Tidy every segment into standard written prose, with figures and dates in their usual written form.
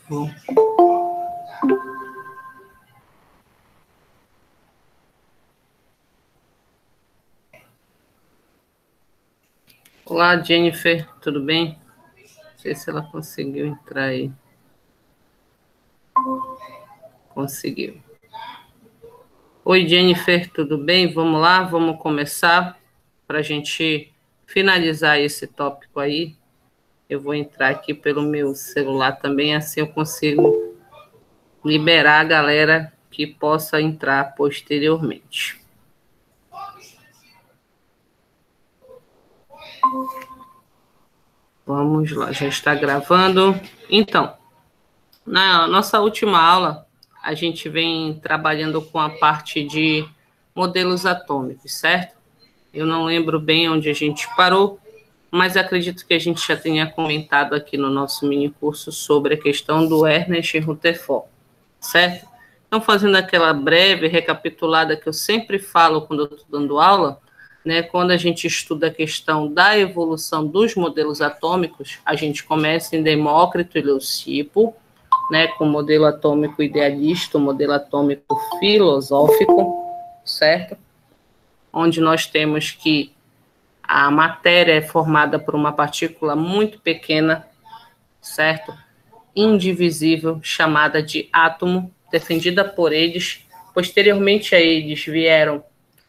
Bom. Olá, Jennifer, tudo bem? Não sei se ela conseguiu entrar aí. Conseguiu. Oi, Jennifer, tudo bem? Vamos lá, vamos começar para a gente finalizar esse tópico aí. Eu vou entrar aqui pelo meu celular também, assim eu consigo liberar a galera que possa entrar posteriormente. Vamos lá, já está gravando. Então, na nossa última aula, a gente vem trabalhando com a parte de modelos atômicos, certo? Eu não lembro bem onde a gente parou, mas acredito que a gente já tenha comentado aqui no nosso mini curso sobre a questão do Ernest Rutherford, certo? Então, fazendo aquela breve recapitulada que eu sempre falo quando eu estou dando aula, né, quando a gente estuda a questão da evolução dos modelos atômicos, a gente começa em Demócrito e Leucipo, né, com o modelo atômico idealista, o modelo atômico filosófico, certo? Onde nós temos que a matéria é formada por uma partícula muito pequena, certo? Indivisível, chamada de átomo, defendida por eles. Posteriormente a eles vieram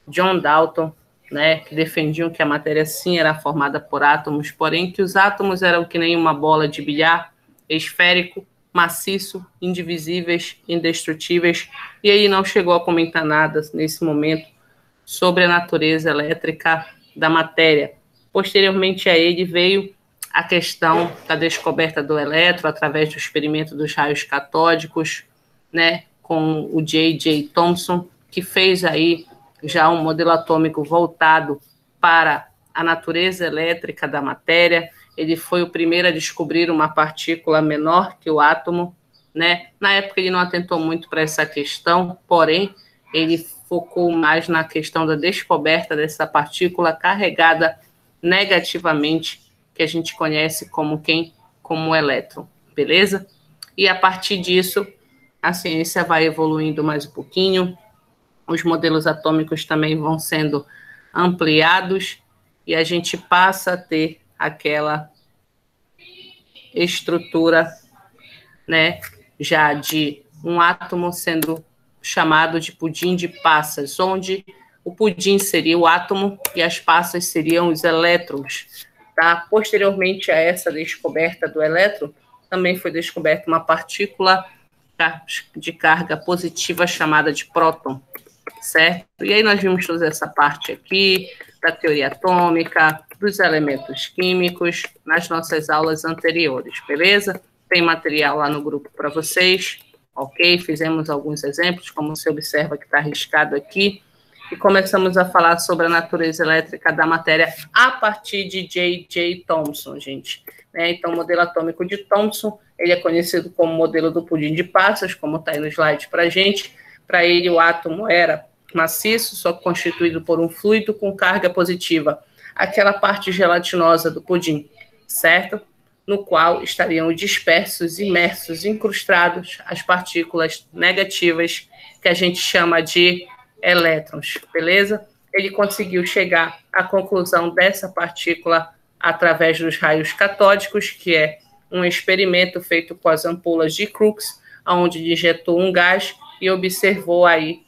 John Dalton, né, que defendiam que a matéria sim era formada por átomos, porém que os átomos eram que nem uma bola de bilhar, esférico, maciço, indivisíveis, indestrutíveis, e aí não chegou a comentar nada nesse momento sobre a natureza elétrica da matéria. Posteriormente a ele veio a questão da descoberta do elétron através do experimento dos raios catódicos, né, com o J.J. Thomson, que fez aí já um modelo atômico voltado para a natureza elétrica da matéria. Ele foi o primeiro a descobrir uma partícula menor que o átomo, né? Na época ele não atentou muito para essa questão, porém ele focou mais na questão da descoberta dessa partícula carregada negativamente, que a gente conhece como quem? Como o elétron, beleza? E a partir disso, a ciência vai evoluindo mais um pouquinho, os modelos atômicos também vão sendo ampliados e a gente passa a ter aquela estrutura, né, já de um átomo sendo chamado de pudim de passas, onde o pudim seria o átomo e as passas seriam os elétrons. Tá? Posteriormente a essa descoberta do elétron, também foi descoberta uma partícula de carga positiva chamada de próton, certo? E aí nós vimos toda essa parte aqui da teoria atômica, dos elementos químicos, nas nossas aulas anteriores, beleza? Tem material lá no grupo para vocês, ok? Fizemos alguns exemplos, como você observa que está riscado aqui, e começamos a falar sobre a natureza elétrica da matéria a partir de J.J. Thomson, gente. Então, o modelo atômico de Thomson, ele é conhecido como modelo do pudim de passas, como está aí no slide para a gente. Para ele, o átomo era maciço, só constituído por um fluido com carga positiva, aquela parte gelatinosa do pudim, certo? No qual estariam dispersos, imersos, incrustados as partículas negativas, que a gente chama de elétrons, beleza? Ele conseguiu chegar à conclusão dessa partícula através dos raios catódicos, que é um experimento feito com as ampolas de Crookes, onde injetou um gás e observou aí,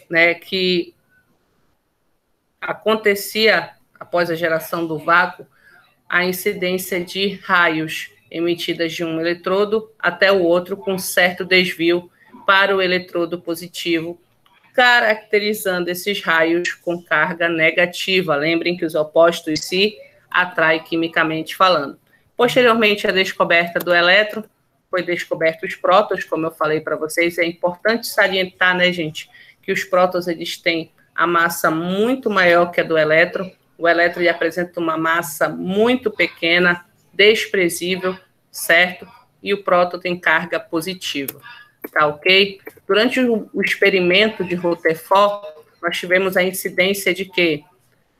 né, que acontecia, após a geração do vácuo, a incidência de raios emitidas de um eletrodo até o outro com certo desvio para o eletrodo positivo, caracterizando esses raios com carga negativa. Lembrem que os opostos se atraem quimicamente falando. Posteriormente à descoberta do elétron, foi descoberto os prótons, como eu falei para vocês. É importante salientar, né, gente, que os prótons eles têm a massa muito maior que a do elétron. O elétron ele apresenta uma massa muito pequena, desprezível, certo? E o próton tem carga positiva. Tá ok? Durante o experimento de Rutherford, nós tivemos a incidência de quê?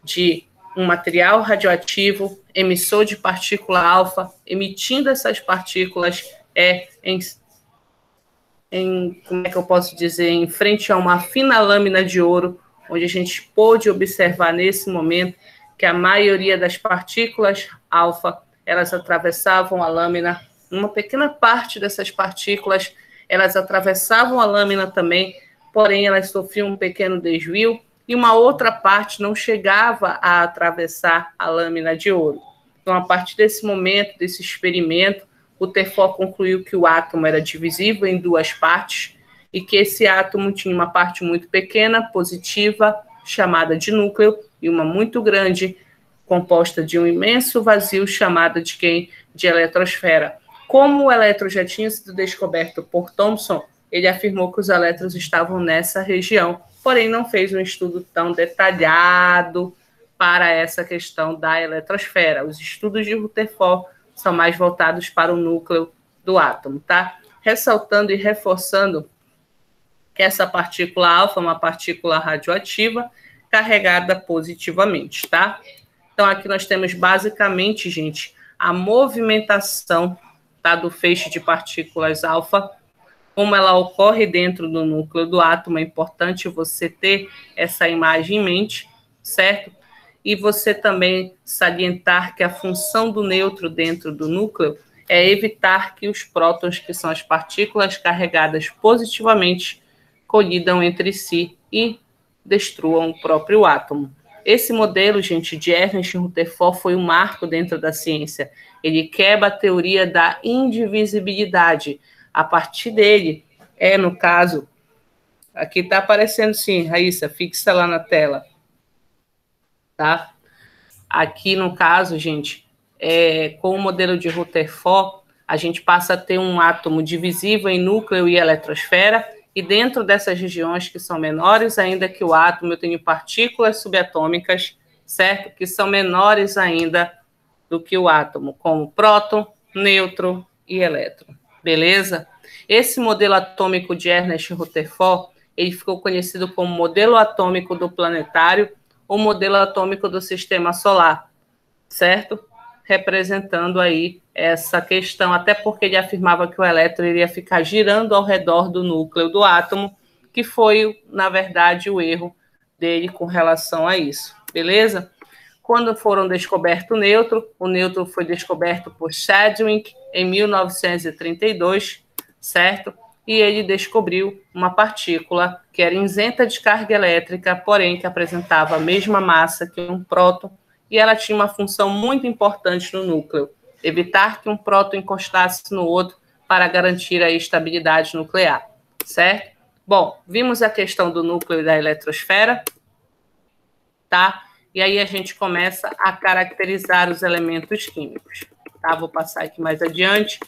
De um material radioativo emissor de partícula alfa, emitindo essas partículas em como é que eu posso dizer, em frente a uma fina lâmina de ouro, onde a gente pôde observar nesse momento que a maioria das partículas alfa, elas atravessavam a lâmina, uma pequena parte dessas partículas, elas atravessavam a lâmina também, porém elas sofriam um pequeno desvio, e uma outra parte não chegava a atravessar a lâmina de ouro. Então, a partir desse momento, desse experimento, o Rutherford concluiu que o átomo era divisível em duas partes e que esse átomo tinha uma parte muito pequena, positiva, chamada de núcleo, e uma muito grande, composta de um imenso vazio, chamada de quem? De eletrosfera. Como o elétron já tinha sido descoberto por Thomson, ele afirmou que os elétrons estavam nessa região, porém não fez um estudo tão detalhado para essa questão da eletrosfera. Os estudos de Rutherford são mais voltados para o núcleo do átomo, tá? Ressaltando e reforçando que essa partícula alfa é uma partícula radioativa carregada positivamente, tá? Então, aqui nós temos basicamente, gente, a movimentação, tá, do feixe de partículas alfa, como ela ocorre dentro do núcleo do átomo. É importante você ter essa imagem em mente, certo? E você também salientar que a função do nêutron dentro do núcleo é evitar que os prótons, que são as partículas carregadas positivamente, colidam entre si e destruam o próprio átomo. Esse modelo, gente, de Ernest Rutherford foi um marco dentro da ciência. Ele quebra a teoria da indivisibilidade. A partir dele, no caso, aqui está aparecendo sim, Raíssa, fixa lá na tela. Tá? Aqui, no caso, gente, com o modelo de Rutherford, a gente passa a ter um átomo divisível em núcleo e eletrosfera, e dentro dessas regiões que são menores ainda que o átomo, eu tenho partículas subatômicas, certo? Que são menores ainda do que o átomo, como próton, nêutron e elétron. Beleza? Esse modelo atômico de Ernest Rutherford, ele ficou conhecido como modelo atômico do planetário ou modelo atômico do sistema solar, certo? Representando aí essa questão, até porque ele afirmava que o elétron iria ficar girando ao redor do núcleo do átomo, que foi, na verdade, o erro dele com relação a isso, beleza? Quando foram descoberto o nêutron foi descoberto por Chadwick em 1932, certo? E ele descobriu uma partícula que era isenta de carga elétrica, porém que apresentava a mesma massa que um próton, e ela tinha uma função muito importante no núcleo, evitar que um próton encostasse no outro para garantir a estabilidade nuclear, certo? Bom, vimos a questão do núcleo e da eletrosfera, tá? E aí a gente começa a caracterizar os elementos químicos, tá? Vou passar aqui mais adiante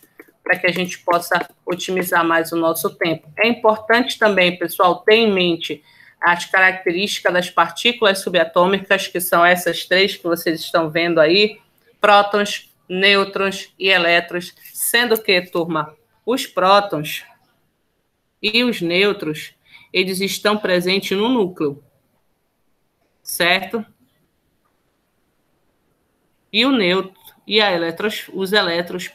para que a gente possa otimizar mais o nosso tempo. É importante também, pessoal, ter em mente as características das partículas subatômicas, que são essas três que vocês estão vendo aí, prótons, nêutrons e elétrons, sendo que, turma, os prótons e os nêutrons, eles estão presentes no núcleo, certo? E o nêutron e os elétrons,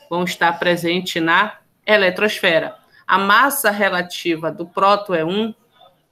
vão estar presentes na eletrosfera. A massa relativa do próton é 1,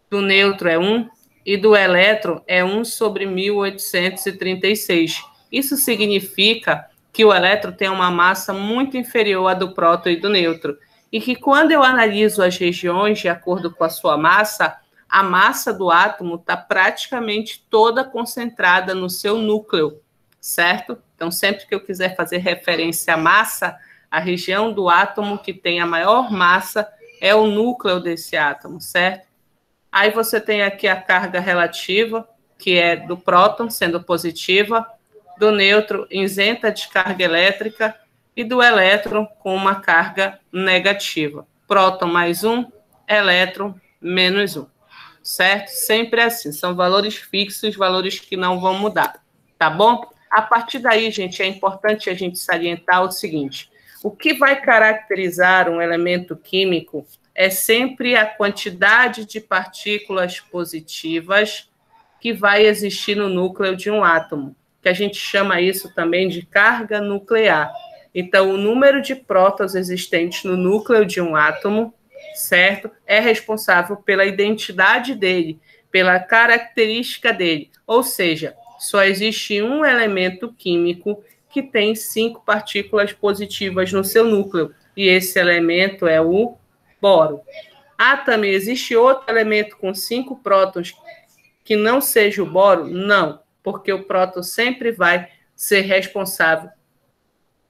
do nêutron é 1 e do elétron é 1 sobre 1836. Isso significa que o elétron tem uma massa muito inferior à do próton e do nêutron. E que quando eu analiso as regiões de acordo com a sua massa, a massa do átomo está praticamente toda concentrada no seu núcleo, certo? Então, sempre que eu quiser fazer referência à massa, a região do átomo que tem a maior massa é o núcleo desse átomo, certo? Aí você tem aqui a carga relativa, que é do próton, sendo positiva, do nêutron isenta de carga elétrica e do elétron com uma carga negativa. Próton mais 1, elétron menos 1, certo? Sempre assim, são valores fixos, valores que não vão mudar, tá bom? A partir daí, gente, é importante a gente salientar o seguinte: o que vai caracterizar um elemento químico é sempre a quantidade de partículas positivas que vai existir no núcleo de um átomo, que a gente chama isso também de carga nuclear. Então, o número de prótons existentes no núcleo de um átomo certo? É responsável pela identidade dele, pela característica dele. Ou seja, só existe um elemento químico que tem 5 partículas positivas no seu núcleo, e esse elemento é o boro. Ah, também existe outro elemento com 5 prótons que não seja o boro? Não, porque o próton sempre vai ser responsável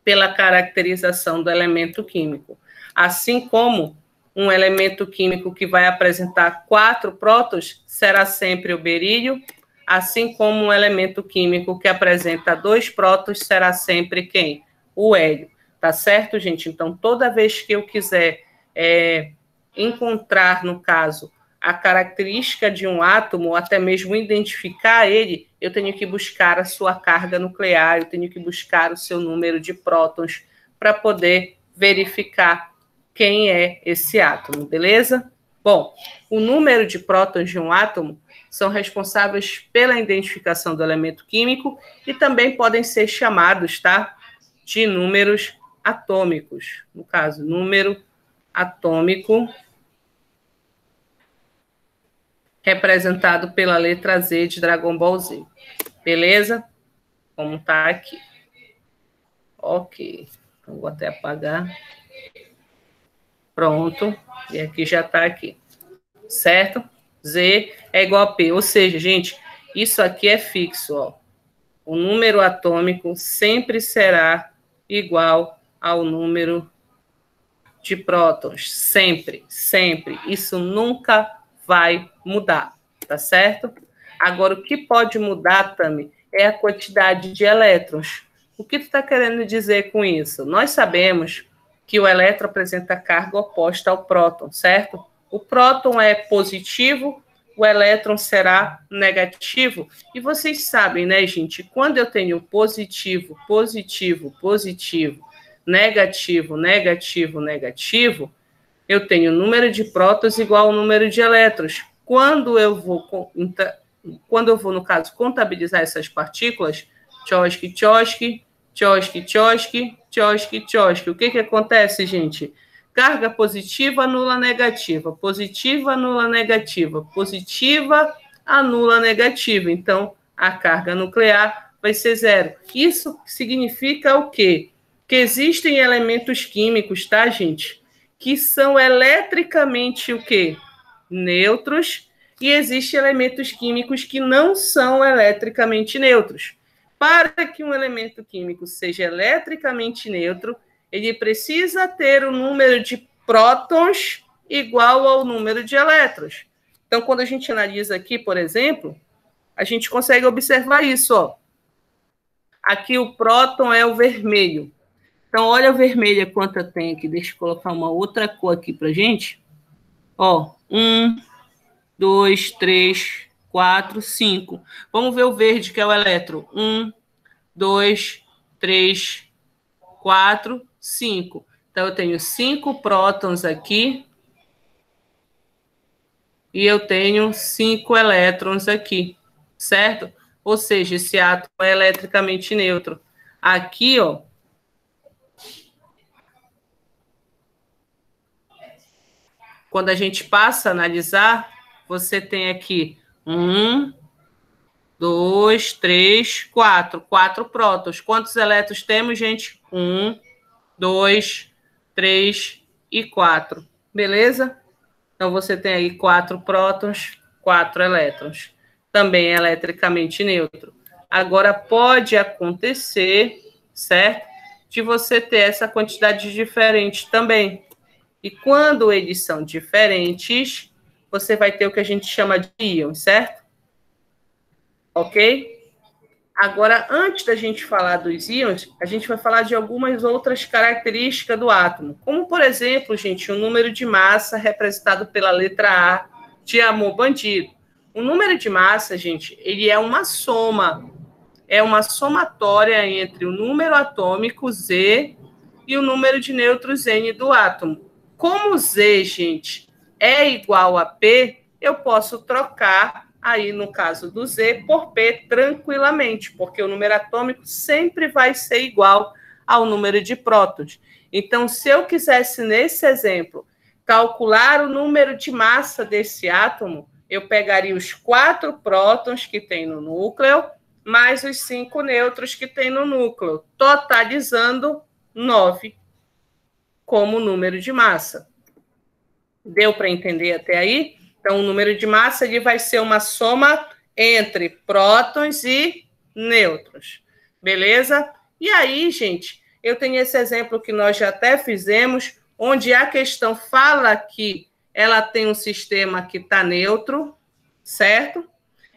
pela caracterização do elemento químico. Assim como um elemento químico que vai apresentar 4 prótons será sempre o berílio, assim como um elemento químico que apresenta 2 prótons será sempre quem? O hélio. Tá certo, gente? Então, toda vez que eu quiser encontrar, no caso, a característica de um átomo, ou até mesmo identificar ele, eu tenho que buscar a sua carga nuclear, eu tenho que buscar o seu número de prótons para poder verificar quem é esse átomo, beleza? Bom, o número de prótons de um átomo são responsáveis pela identificação do elemento químico e também podem ser chamados, tá, de números atômicos. No caso, número atômico representado pela letra Z de Dragon Ball Z. Beleza? Como tá aqui. Ok. Então, vou até apagar. Pronto. E aqui já tá aqui. Certo? Z é igual a P. Ou seja, gente, isso aqui é fixo, ó. O número atômico sempre será igual ao número de prótons. Sempre, sempre. Isso nunca vai mudar, tá certo? Agora, o que pode mudar, Tami, é a quantidade de elétrons. O que tu está querendo dizer com isso? Nós sabemos que o elétron apresenta carga oposta ao próton, certo? O próton é positivo, o elétron será negativo. E vocês sabem, né, gente? Quando eu tenho positivo, positivo, positivo, negativo, negativo, negativo, eu tenho o número de prótons igual ao número de elétrons. Quando eu vou, no caso, contabilizar essas partículas, tchosque, tchosque, tchosque, tchosque, tchosque, tchosque. O que acontece, gente? Carga positiva anula negativa, positiva anula negativa, positiva anula negativa. Então, a carga nuclear vai ser 0. Isso significa o quê? Que existem elementos químicos, tá, gente? Que são eletricamente o quê? Neutros, e existem elementos químicos que não são eletricamente neutros. Para que um elemento químico seja eletricamente neutro, ele precisa ter o número de prótons igual ao número de elétrons. Então, quando a gente analisa aqui, por exemplo, a gente consegue observar isso, ó. Aqui o próton é o vermelho. Então, olha a vermelha quanta tem aqui. Deixa eu colocar uma outra cor aqui pra gente. Ó, 1, 2, 3, 4, 5. Vamos ver o verde, que é o elétron. 1, 2, 3, 4, 5. Então, eu tenho 5 prótons aqui. E eu tenho 5 elétrons aqui, certo? Ou seja, esse átomo é eletricamente neutro. Aqui, ó, quando a gente passa a analisar, você tem aqui 1, 2, 3, 4. 4 prótons. Quantos elétrons temos, gente? 1, 2, 3 e 4. Beleza? Então, você tem aí 4 prótons, 4 elétrons. Também é eletricamente neutro. Agora, pode acontecer, certo? De você ter essa quantidade diferente também. E quando eles são diferentes, você vai ter o que a gente chama de íons, certo? Ok? Agora, antes da gente falar dos íons, a gente vai falar de algumas outras características do átomo. Como, por exemplo, gente, o número de massa representado pela letra A de amor bandido. O número de massa, gente, ele é uma soma. É uma somatória entre o número atômico Z e o número de nêutrons N do átomo. Como Z, gente, é igual a P, eu posso trocar aí, no caso do Z, por P tranquilamente, porque o número atômico sempre vai ser igual ao número de prótons. Então, se eu quisesse, nesse exemplo, calcular o número de massa desse átomo, eu pegaria os 4 prótons que tem no núcleo, mais os 5 nêutrons que tem no núcleo, totalizando 9 como número de massa. Deu para entender até aí? Então, o número de massa ele vai ser uma soma entre prótons e nêutrons. Beleza? E aí, gente, eu tenho esse exemplo que nós já até fizemos, onde a questão fala que ela tem um sistema que está neutro, certo?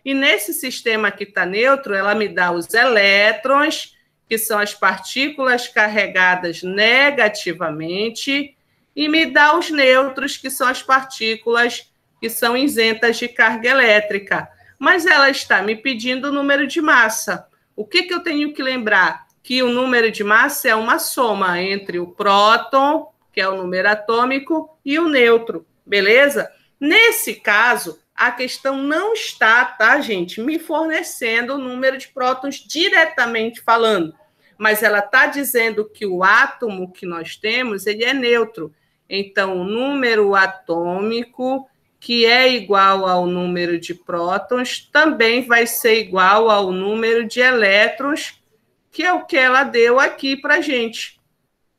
E nesse sistema que está neutro, ela me dá os elétrons, que são as partículas carregadas negativamente, e me dá os nêutrons, que são as partículas que são isentas de carga elétrica. Mas ela está me pedindo o número de massa. O que eu tenho que lembrar? Que o número de massa é uma soma entre o próton, que é o número atômico, e o nêutron, beleza? Nesse caso, a questão não está, tá, gente, me fornecendo o número de prótons diretamente falando, mas ela está dizendo que o átomo que nós temos, ele é neutro. Então, o número atômico, que é igual ao número de prótons, também vai ser igual ao número de elétrons, que é o que ela deu aqui para a gente,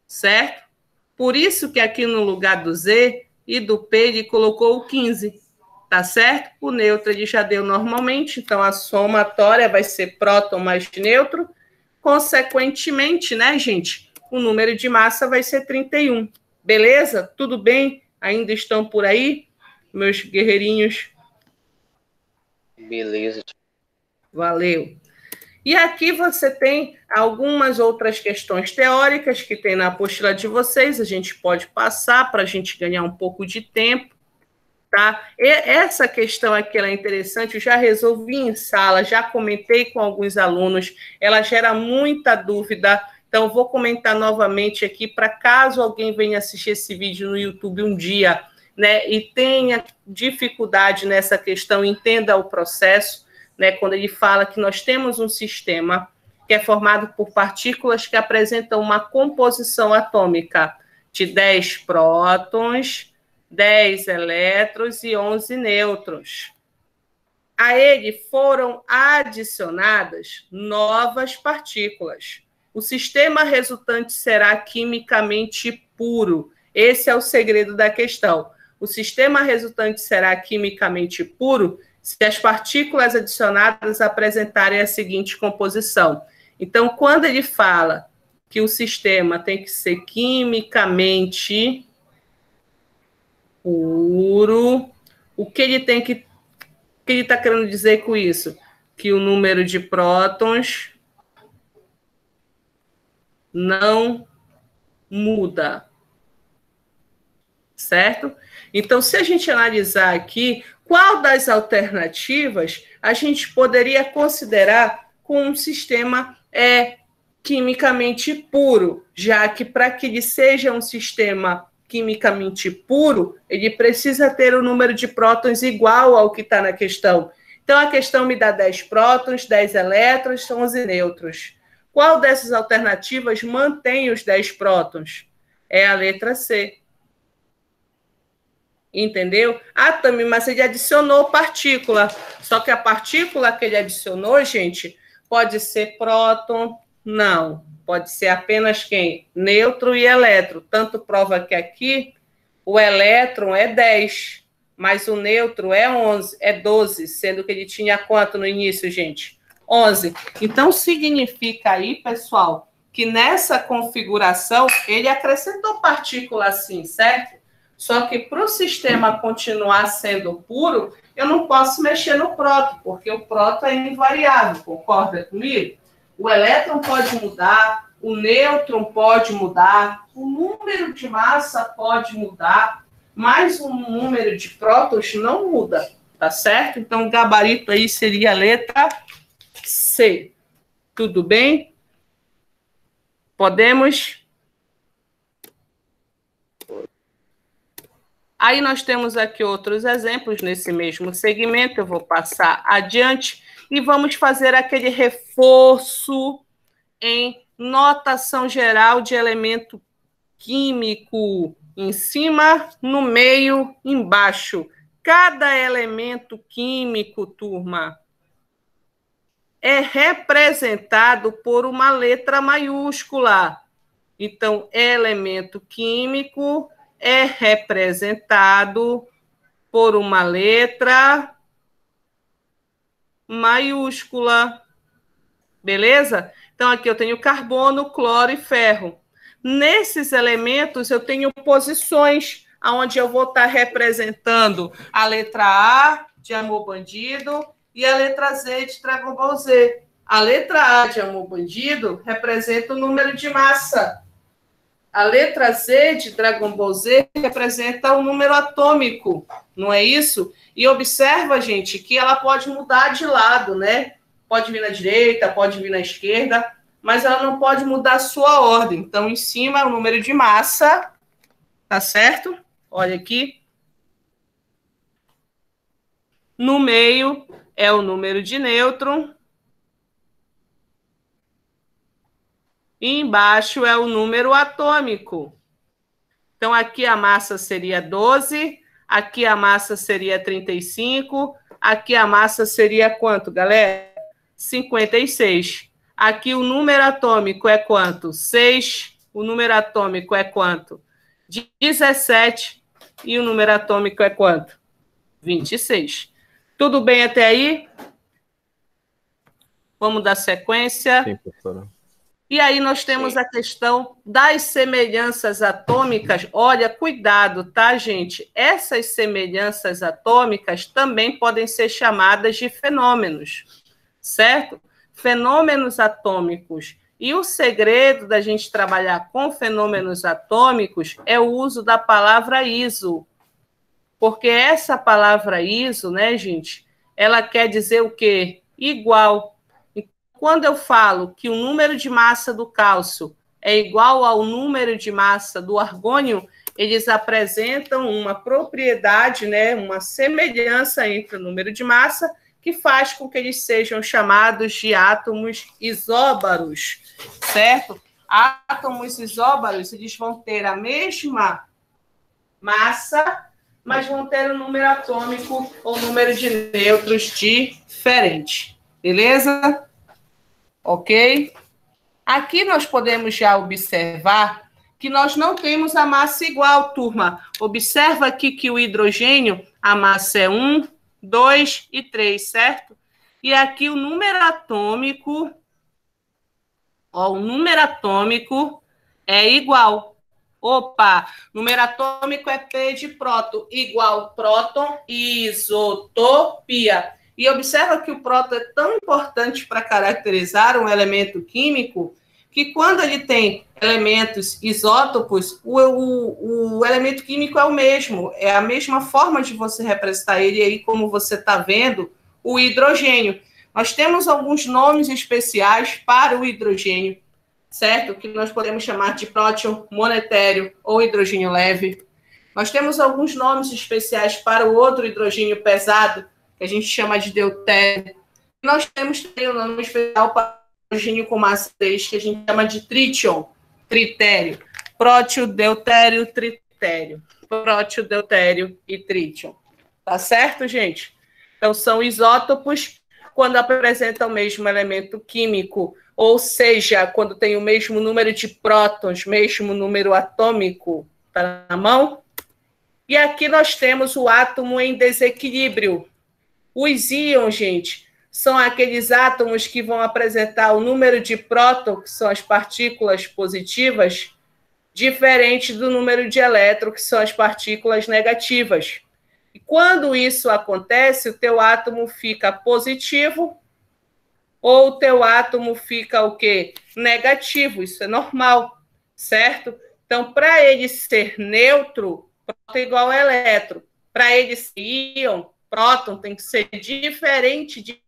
certo? Por isso que aqui no lugar do Z e do P, ele colocou o 15, tá certo? O nêutron ele já deu normalmente, então a somatória vai ser próton mais nêutron. Consequentemente, né, gente, o número de massa vai ser 31. Beleza? Tudo bem? Ainda estão por aí, meus guerreirinhos? Beleza. Valeu. E aqui você tem algumas outras questões teóricas que tem na apostila de vocês, a gente pode passar para a gente ganhar um pouco de tempo, tá? E essa questão aqui ela é interessante, eu já resolvi em sala, já comentei com alguns alunos, ela gera muita dúvida, então vou comentar novamente aqui para caso alguém venha assistir esse vídeo no YouTube um dia, né, e tenha dificuldade nessa questão, entenda o processo, né, quando ele fala que nós temos um sistema que é formado por partículas que apresentam uma composição atômica de 10 prótons, 10 elétrons e 11 nêutrons. A ele foram adicionadas novas partículas. O sistema resultante será quimicamente puro. Esse é o segredo da questão. O sistema resultante será quimicamente puro se as partículas adicionadas apresentarem a seguinte composição. Então, quando ele fala que o sistema tem que ser quimicamente puro, o que ele tem que... O que ele está querendo dizer com isso? Que o número de prótons não muda. Certo? Então, se a gente analisar aqui, qual das alternativas a gente poderia considerar como um sistema quimicamente puro, já que para que ele seja um sistema quimicamente puro, ele precisa ter o número de prótons igual ao que está na questão. Então, a questão me dá 10 prótons, 10 elétrons, 11 nêutrons. Qual dessas alternativas mantém os 10 prótons? É a letra C. Entendeu? Ah, também, mas ele adicionou partícula. Só que a partícula que ele adicionou, gente, pode ser próton? Não. Pode ser apenas quem? Nêutron e elétron. Tanto prova que aqui o elétron é 10, mas o nêutron é 11, é 12, sendo que ele tinha quanto no início, gente? 11. Então, significa aí, pessoal, que nessa configuração ele acrescentou partícula sim, certo? Só que para o sistema continuar sendo puro, eu não posso mexer no próton, porque o próton é invariável, concorda comigo? O elétron pode mudar, o nêutron pode mudar, o número de massa pode mudar, mas o número de prótons não muda, tá certo? Então, o gabarito aí seria a letra C. Tudo bem? Podemos? Aí nós temos aqui outros exemplos nesse mesmo segmento, eu vou passar adiante e vamos fazer aquele reforço em notação geral de elemento químico. em cima, no meio, embaixo. Cada elemento químico, turma, é representado por uma letra maiúscula. Então, elemento químico é representado por uma letra maiúscula. Beleza? Então, aqui eu tenho carbono, cloro e ferro. Nesses elementos, eu tenho posições, onde eu vou estar representando a letra A, de Amor Bandido, e a letra Z, de Dragon Ball Z. A letra A, de Amor Bandido, representa o número de massa. A letra Z, de Dragon Ball Z, representa o número atômico, não é isso? E observa, gente, que ela pode mudar de lado, né? Pode vir na direita, pode vir na esquerda, mas ela não pode mudar a sua ordem. Então, em cima é o número de massa, tá certo? Olha aqui. No meio é o número de nêutron. E embaixo é o número atômico. Então, aqui a massa seria 12, aqui a massa seria 35, aqui a massa seria quanto, galera? 56. Aqui o número atômico é quanto? 6. O número atômico é quanto? 17. E o número atômico é quanto? 26. Tudo bem até aí? Vamos dar sequência. Sim, professora. E aí nós temos a questão das semelhanças atômicas. Olha, cuidado, tá, gente? Essas semelhanças atômicas também podem ser chamadas de fenômenos, certo? Fenômenos atômicos. E o segredo da gente trabalhar com fenômenos atômicos é o uso da palavra iso. Porque essa palavra iso, né, gente, ela quer dizer o quê? Igual. Quando eu falo que o número de massa do cálcio é igual ao número de massa do argônio, eles apresentam uma propriedade, né, uma semelhança entre o número de massa, que faz com que eles sejam chamados de átomos isóbaros, certo? Átomos isóbaros, eles vão ter a mesma massa, mas vão ter um número atômico ou número de nêutrons diferente. Beleza? Ok? Aqui nós podemos já observar que nós não temos a massa igual, turma. Observa aqui que o hidrogênio, a massa é 1, 2 e 3, certo? E aqui o número atômico, ó, o número atômico é igual. Opa, número atômico é P de próton, igual próton, isotopia. E observa que o próton é tão importante para caracterizar um elemento químico que quando ele tem elementos isótopos, o elemento químico é o mesmo, é a mesma forma de você representar ele aí, como você está vendo, o hidrogênio. Nós temos alguns nomes especiais para o hidrogênio, certo? Que nós podemos chamar de próton monetário ou hidrogênio leve. Nós temos alguns nomes especiais para o outro hidrogênio pesado, que a gente chama de deutério. Nós temos também o nome especial para o hidrogênio com massa 3, que a gente chama de trítion, tritério. Prótio, deutério, tritério. Prótio, deutério e trítion. Tá certo, gente? Então, são isótopos quando apresentam o mesmo elemento químico, ou seja, quando tem o mesmo número de prótons, mesmo número atômico. Tá na mão? E aqui nós temos o átomo em desequilíbrio. Os íons, gente, são aqueles átomos que vão apresentar o número de prótons, que são as partículas positivas, diferente do número de elétrons, que são as partículas negativas. E quando isso acontece, o teu átomo fica positivo ou o teu átomo fica o quê? Negativo. Isso é normal, certo? Então, para ele ser neutro, próton é igual a elétron. Para ele ser íon, próton tem que ser diferente de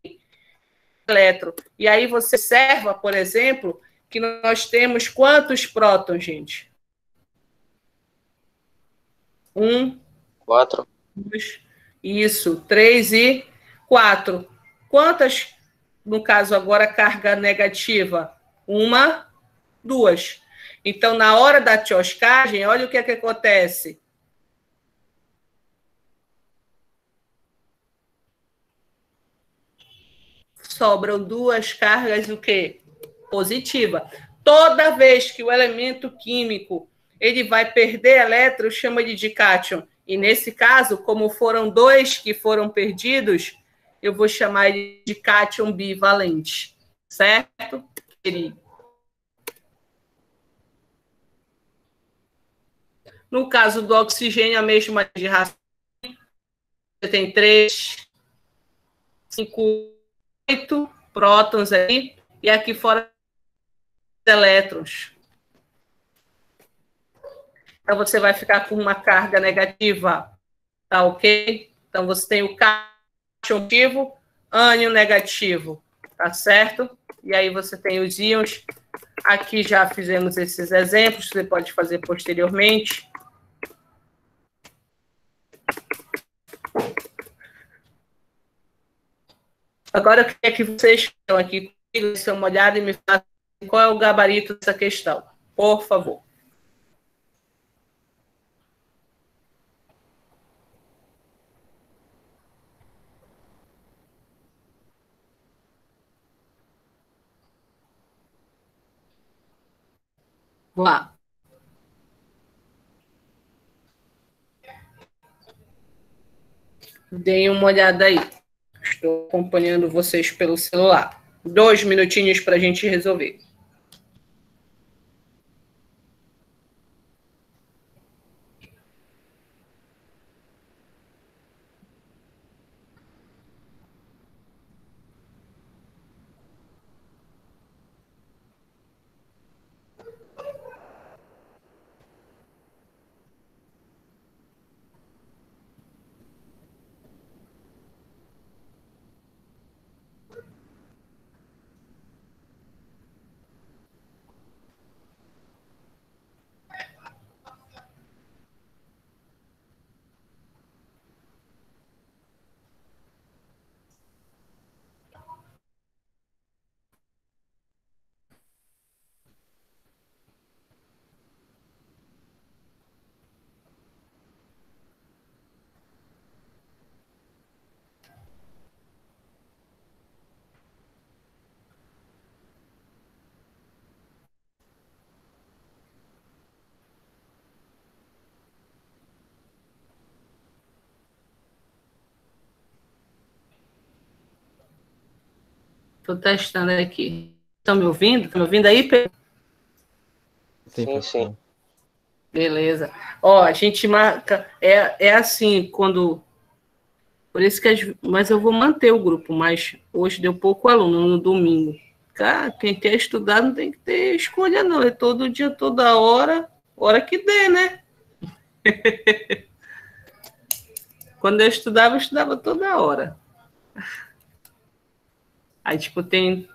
elétron. E aí você observa, por exemplo, que nós temos quantos prótons, gente? 1, 4. 2, isso, 3 e 4. Quantas, no caso agora, carga negativa? 1, 2. Então, na hora da tioscagem, olha o que é que acontece. Sobram duas cargas o quê? Positiva. Toda vez que o elemento químico ele vai perder elétrons, chama de cátion. E nesse caso, como foram dois que foram perdidos, eu vou chamar de cátion bivalente. Certo? No caso do oxigênio, a mesma de ração. Você tem 3, 5, 8 prótons aí. E aqui fora, elétrons. Então, você vai ficar com uma carga negativa, tá ok? Então, você tem o cátion positivo, ânion negativo, tá certo? E aí você tem os íons. Aqui já fizemos esses exemplos, você pode fazer posteriormente. Agora, eu queria que vocês estão aqui comigo, dêem uma olhada e me façam qual é o gabarito dessa questão, por favor. Vamos lá. Deem uma olhada aí. Estou acompanhando vocês pelo celular. 2 minutinhos para a gente resolver. Estou testando aqui. Estão me ouvindo? Estão me ouvindo aí, Pedro? Sim, sim. Beleza. Ó, a gente marca... É assim, quando... Por isso que... Mas eu vou manter o grupo, mas hoje deu pouco aluno no domingo. Cara, quem quer estudar não tem que ter escolha, não. É todo dia, toda hora que der, né? Quando eu estudava toda hora. Aí, tipo, tem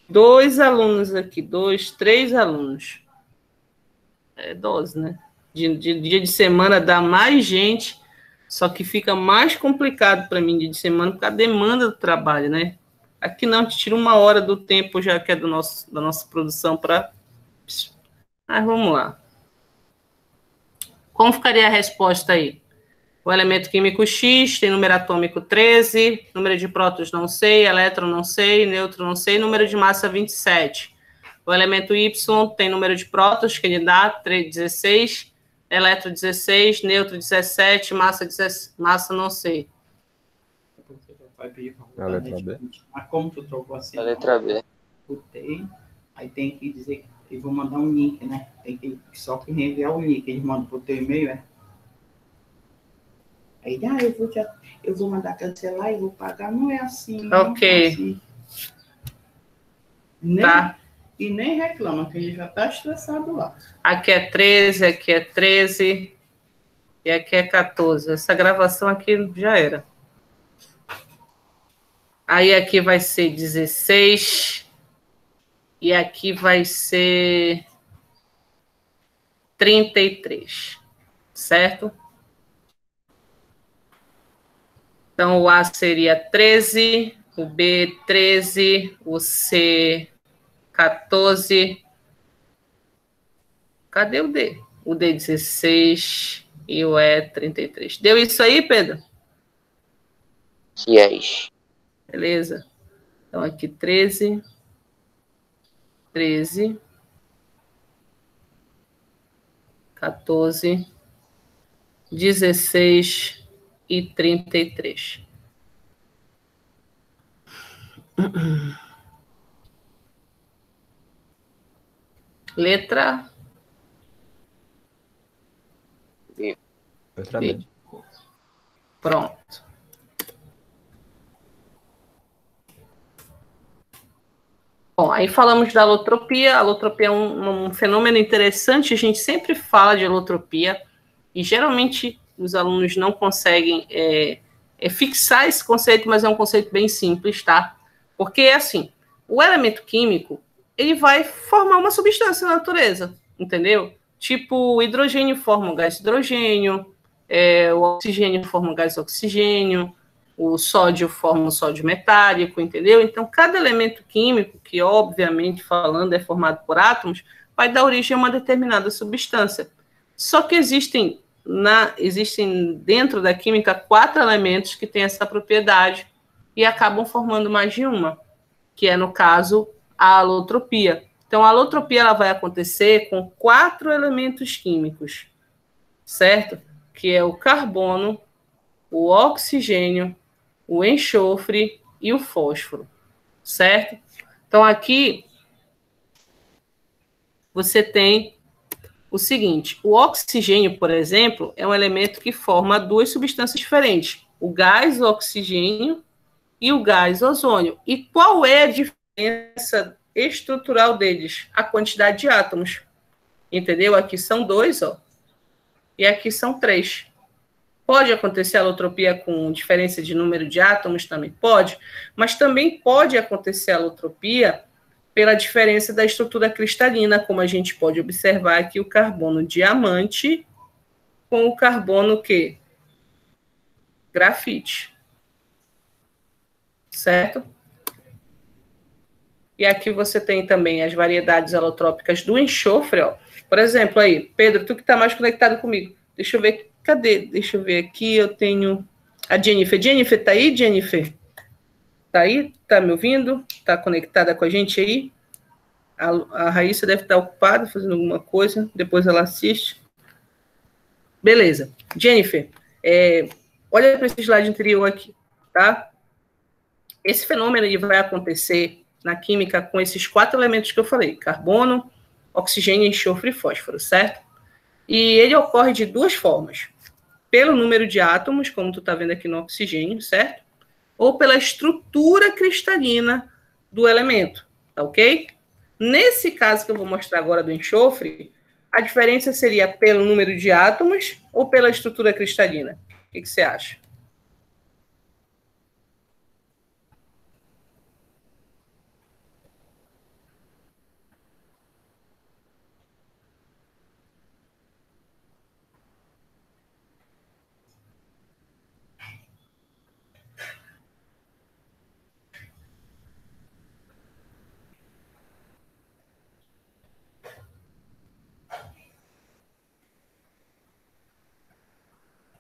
2 alunos aqui, 2, 3 alunos. É dose, né? Dia de semana dá mais gente, só que fica mais complicado para mim dia de semana, por causa da demanda do trabalho, né? Aqui não, te tira 1 hora do tempo já que é da nossa produção para... Mas vamos lá. Como ficaria a resposta aí? O elemento químico X tem número atômico 13, número de prótons não sei, elétron não sei, nêutron não sei, número de massa 27. O elemento Y tem número de prótons, que ele dá 16, elétron 16, nêutron 17, massa não sei. A letra B? Mas como tu trocou assim? A letra B. Botei, aí tem que dizer que eu vou mandar um link, né? Tem que só que reenviar o link, eles mandam pro teu e-mail, é? Aí, eu vou mandar cancelar e vou pagar. Não é assim. Ok. Não é assim. Tá. E nem reclama, que ele já está estressado lá. Aqui é 13, aqui é 13 e aqui é 14. Essa gravação aqui já era. Aí aqui vai ser 16 e aqui vai ser 33, certo? Então, o A seria 13, o B 13, o C 14 Cadê o D? O D 16 e o E 33. Deu isso aí, Pedro? Yes. Beleza. Então, aqui 13, 13, 14, 16 e 33. Letra B. Letra B. B. Pronto. Bom, aí falamos da alotropia. A alotropia é um fenômeno interessante. A gente sempre fala de alotropia e geralmente os alunos não conseguem fixar esse conceito, mas é um conceito bem simples, tá? Porque, assim, o elemento químico, ele vai formar uma substância na natureza, entendeu? Tipo, o hidrogênio forma o gás hidrogênio, o oxigênio forma o gás oxigênio, o sódio forma o sódio metálico, entendeu? Então, cada elemento químico, que obviamente falando é formado por átomos, vai dar origem a uma determinada substância. Só que existem dentro da química 4 elementos que têm essa propriedade e acabam formando mais de uma, que é, no caso, a alotropia. Então, a alotropia ela vai acontecer com 4 elementos químicos, certo? Que é o carbono, o oxigênio, o enxofre e o fósforo, certo? Então, aqui você tem o seguinte: o oxigênio, por exemplo, é um elemento que forma 2 substâncias diferentes, o gás oxigênio e o gás ozônio. E qual é a diferença estrutural deles? A quantidade de átomos, entendeu? Aqui são 2, ó, e aqui são 3. Pode acontecer alotropia com diferença de número de átomos? Também pode, mas também pode acontecer alotropia pela diferença da estrutura cristalina, como a gente pode observar aqui o carbono diamante com o carbono que? Grafite. Certo? E aqui você tem também as variedades alotrópicas do enxofre, ó. Por exemplo, aí, Pedro, tu que está mais conectado comigo. Deixa eu ver, cadê? Deixa eu ver aqui, eu tenho a Jennifer. Jennifer, tá aí, Jennifer? Tá aí? Tá me ouvindo? Tá conectada com a gente aí? A Raíssa deve estar ocupada fazendo alguma coisa, depois ela assiste. Beleza. Jennifer, olha para esse slide anterior aqui, tá? Esse fenômeno ele vai acontecer na química com esses 4 elementos que eu falei: carbono, oxigênio, enxofre e fósforo, certo? E ele ocorre de 2 formas: pelo número de átomos, como tu está vendo aqui no oxigênio, certo? Ou pela estrutura cristalina do elemento, tá ok? Nesse caso que eu vou mostrar agora do enxofre, a diferença seria pelo número de átomos ou pela estrutura cristalina? O que você acha?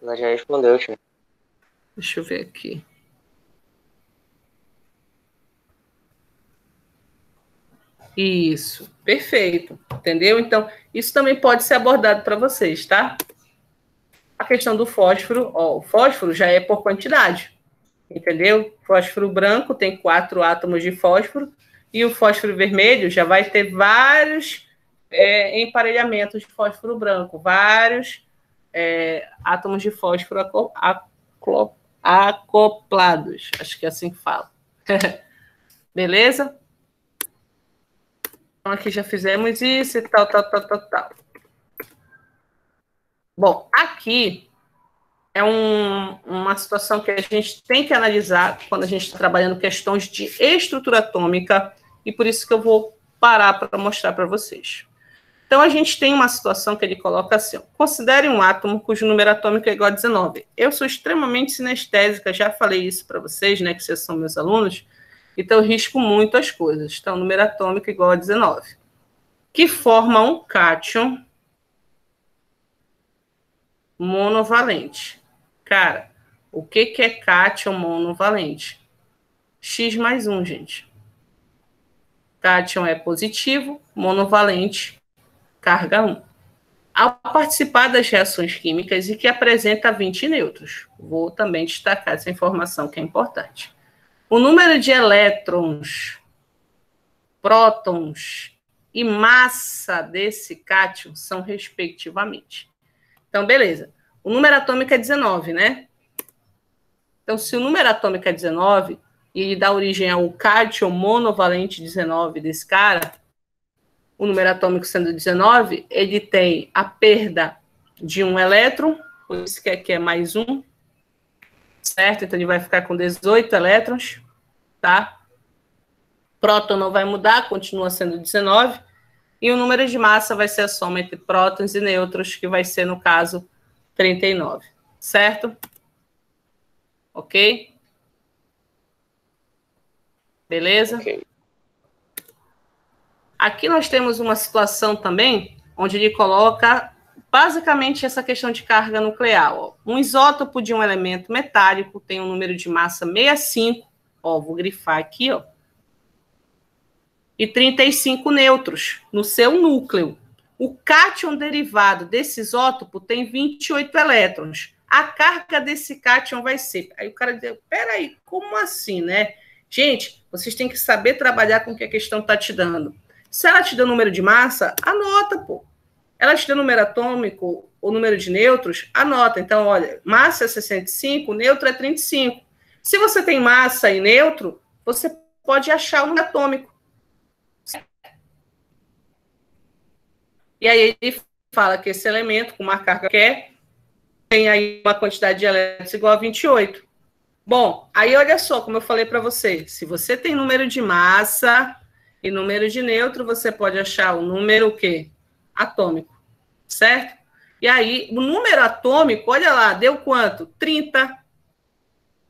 Ela já respondeu, tio. Deixa eu ver aqui. Isso, perfeito, entendeu? Então, isso também pode ser abordado para vocês, tá? A questão do fósforo, ó, o fósforo já é por quantidade, entendeu? Fósforo branco tem 4 átomos de fósforo e o fósforo vermelho já vai ter vários emparelhamentos de fósforo branco, vários átomos de fósforo acoplados, acho que é assim que fala. Beleza? Então, aqui já fizemos isso e tal. Bom, aqui é uma situação que a gente tem que analisar quando a gente está trabalhando questões de estrutura atômica, e por isso que eu vou parar para mostrar para vocês. Então, a gente tem uma situação que ele coloca assim: ó, considere um átomo cujo número atômico é igual a 19. Eu sou extremamente sinestésica, já falei isso para vocês, né, que vocês são meus alunos, então eu risco muito as coisas. Então, número atômico é igual a 19. Que forma um cátion monovalente. Cara, o que é cátion monovalente? X mais 1, gente. Cátion é positivo, monovalente, carga 1. Ao participar das reações químicas e que apresenta 20 nêutrons. Vou também destacar essa informação que é importante. O número de elétrons, prótons e massa desse cátion são respectivamente. Então, beleza. O número atômico é 19, né? Então, se o número atômico é 19 e ele dá origem ao cátion monovalente 19 desse cara, o número atômico sendo 19, ele tem a perda de um elétron, por isso que aqui é mais um, certo? Então, ele vai ficar com 18 elétrons, tá? Próton não vai mudar, continua sendo 19, e o número de massa vai ser a soma entre prótons e nêutrons, que vai ser, no caso, 39, certo? Ok? Beleza? Ok. Aqui nós temos uma situação também, onde ele coloca basicamente essa questão de carga nuclear. Ó. Um isótopo de um elemento metálico tem um número de massa 65, ó, vou grifar aqui, ó, e 35 nêutrons no seu núcleo. O cátion derivado desse isótopo tem 28 elétrons. A carga desse cátion vai ser... Aí o cara diz, peraí, como assim, né? Gente, vocês têm que saber trabalhar com o que a questão está te dando. Se ela te deu número de massa, anota, pô. Ela te deu número atômico ou número de nêutrons, anota. Então, olha, massa é 65, nêutro é 35. Se você tem massa e nêutro, você pode achar o número atômico. E aí ele fala que esse elemento, com uma carga que tem aí uma quantidade de elétrons igual a 28. Bom, aí olha só, como eu falei para você, se você tem número de massa e número de nêutron, você pode achar o número o quê? Atômico, certo? E aí, o número atômico, olha lá, deu quanto? 30.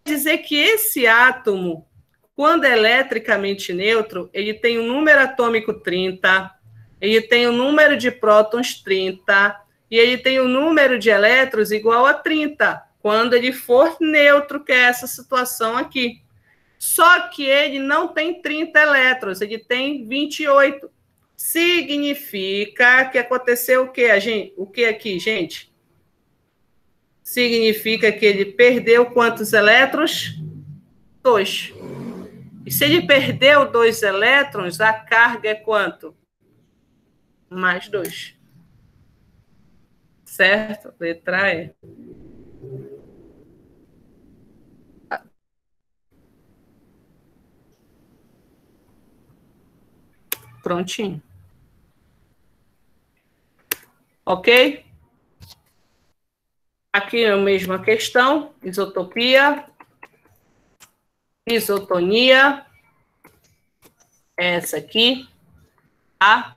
Quer dizer que esse átomo, quando é eletricamente neutro, ele tem o número atômico 30, ele tem o número de prótons 30, e ele tem o número de elétrons igual a 30, quando ele for neutro, que é essa situação aqui. Só que ele não tem 30 elétrons, ele tem 28. Significa que aconteceu o quê, o que aqui, gente? Significa que ele perdeu quantos elétrons? 2. E se ele perdeu 2 elétrons, a carga é quanto? Mais 2. Certo? Letra E. Prontinho. Ok? Aqui é a mesma questão. Isotopia. Isotonia. Essa aqui. Tá?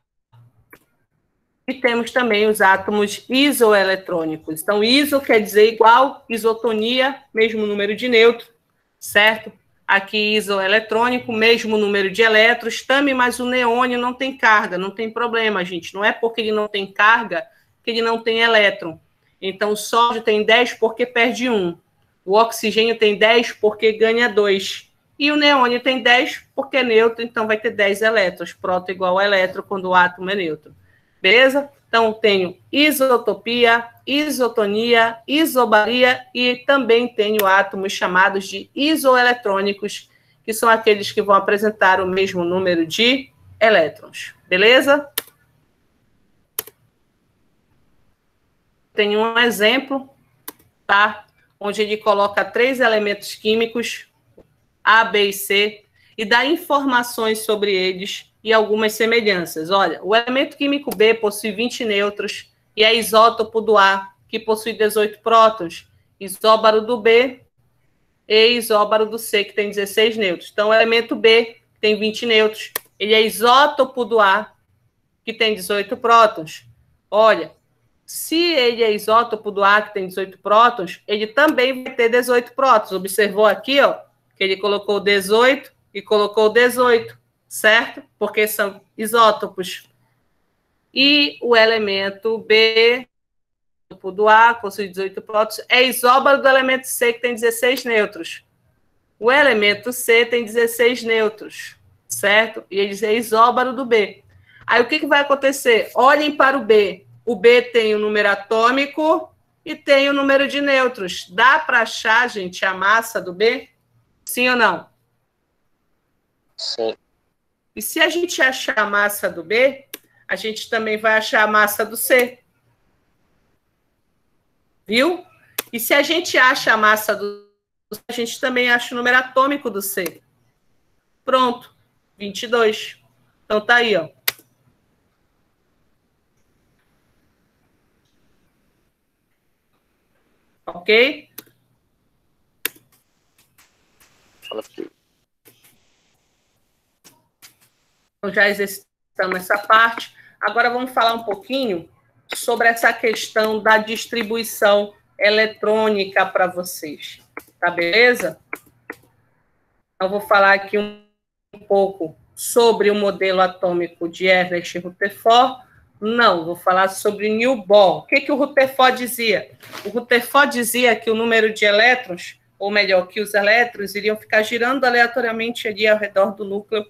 E temos também os átomos isoeletrônicos. Então, iso quer dizer igual, isotonia, mesmo número de nêutron, certo? Aqui, isoeletrônico, mesmo número de elétrons, também, mas o neônio não tem carga, não tem problema, gente. Não é porque ele não tem carga que ele não tem elétron. Então, o sódio tem 10 porque perde 1. O oxigênio tem 10 porque ganha 2. E o neônio tem 10 porque é neutro, então vai ter 10 elétrons. Próton igual a elétron quando o átomo é neutro. Beleza? Então, tenho isotopia, isotonia, isobaria e também tenho átomos chamados de isoeletrônicos, que são aqueles que vão apresentar o mesmo número de elétrons. Beleza? Tenho um exemplo, tá? Onde ele coloca 3 elementos químicos, A, B e C, e dá informações sobre eles e algumas semelhanças. Olha, o elemento químico B possui 20 nêutrons e é isótopo do A, que possui 18 prótons, isóbaro do B e isóbaro do C, que tem 16 nêutrons. Então, o elemento B tem 20 nêutrons, ele é isótopo do A, que tem 18 prótons. Olha, se ele é isótopo do A, que tem 18 prótons, ele também vai ter 18 prótons. Observou aqui, ó, que ele colocou 18 e colocou 18. Certo? Porque são isótopos. E o elemento B, do A possui 18 prótons, é isóbaro do elemento C, que tem 16 nêutrons. O elemento C tem 16 nêutrons, certo? E ele é isóbaro do B. Aí o que vai acontecer? Olhem para o B. O B tem o número atômico e tem o número de nêutrons. Dá para achar, gente, a massa do B? Sim ou não? Sim. E se a gente achar a massa do B, a gente também vai achar a massa do C. Viu? E se a gente acha a massa do C, a gente também acha o número atômico do C. Pronto. 22. Então tá aí, ó. Ok? Ok. Então já exercitamos essa parte. Agora vamos falar um pouquinho sobre essa questão da distribuição eletrônica para vocês. Tá beleza? Eu vou falar aqui um pouco sobre o modelo atômico de Ernest Rutherford. Não, vou falar sobre Niels Bohr. O que o Rutherford dizia? O Rutherford dizia que o número de elétrons, ou melhor, que os elétrons iriam ficar girando aleatoriamente ali ao redor do núcleo,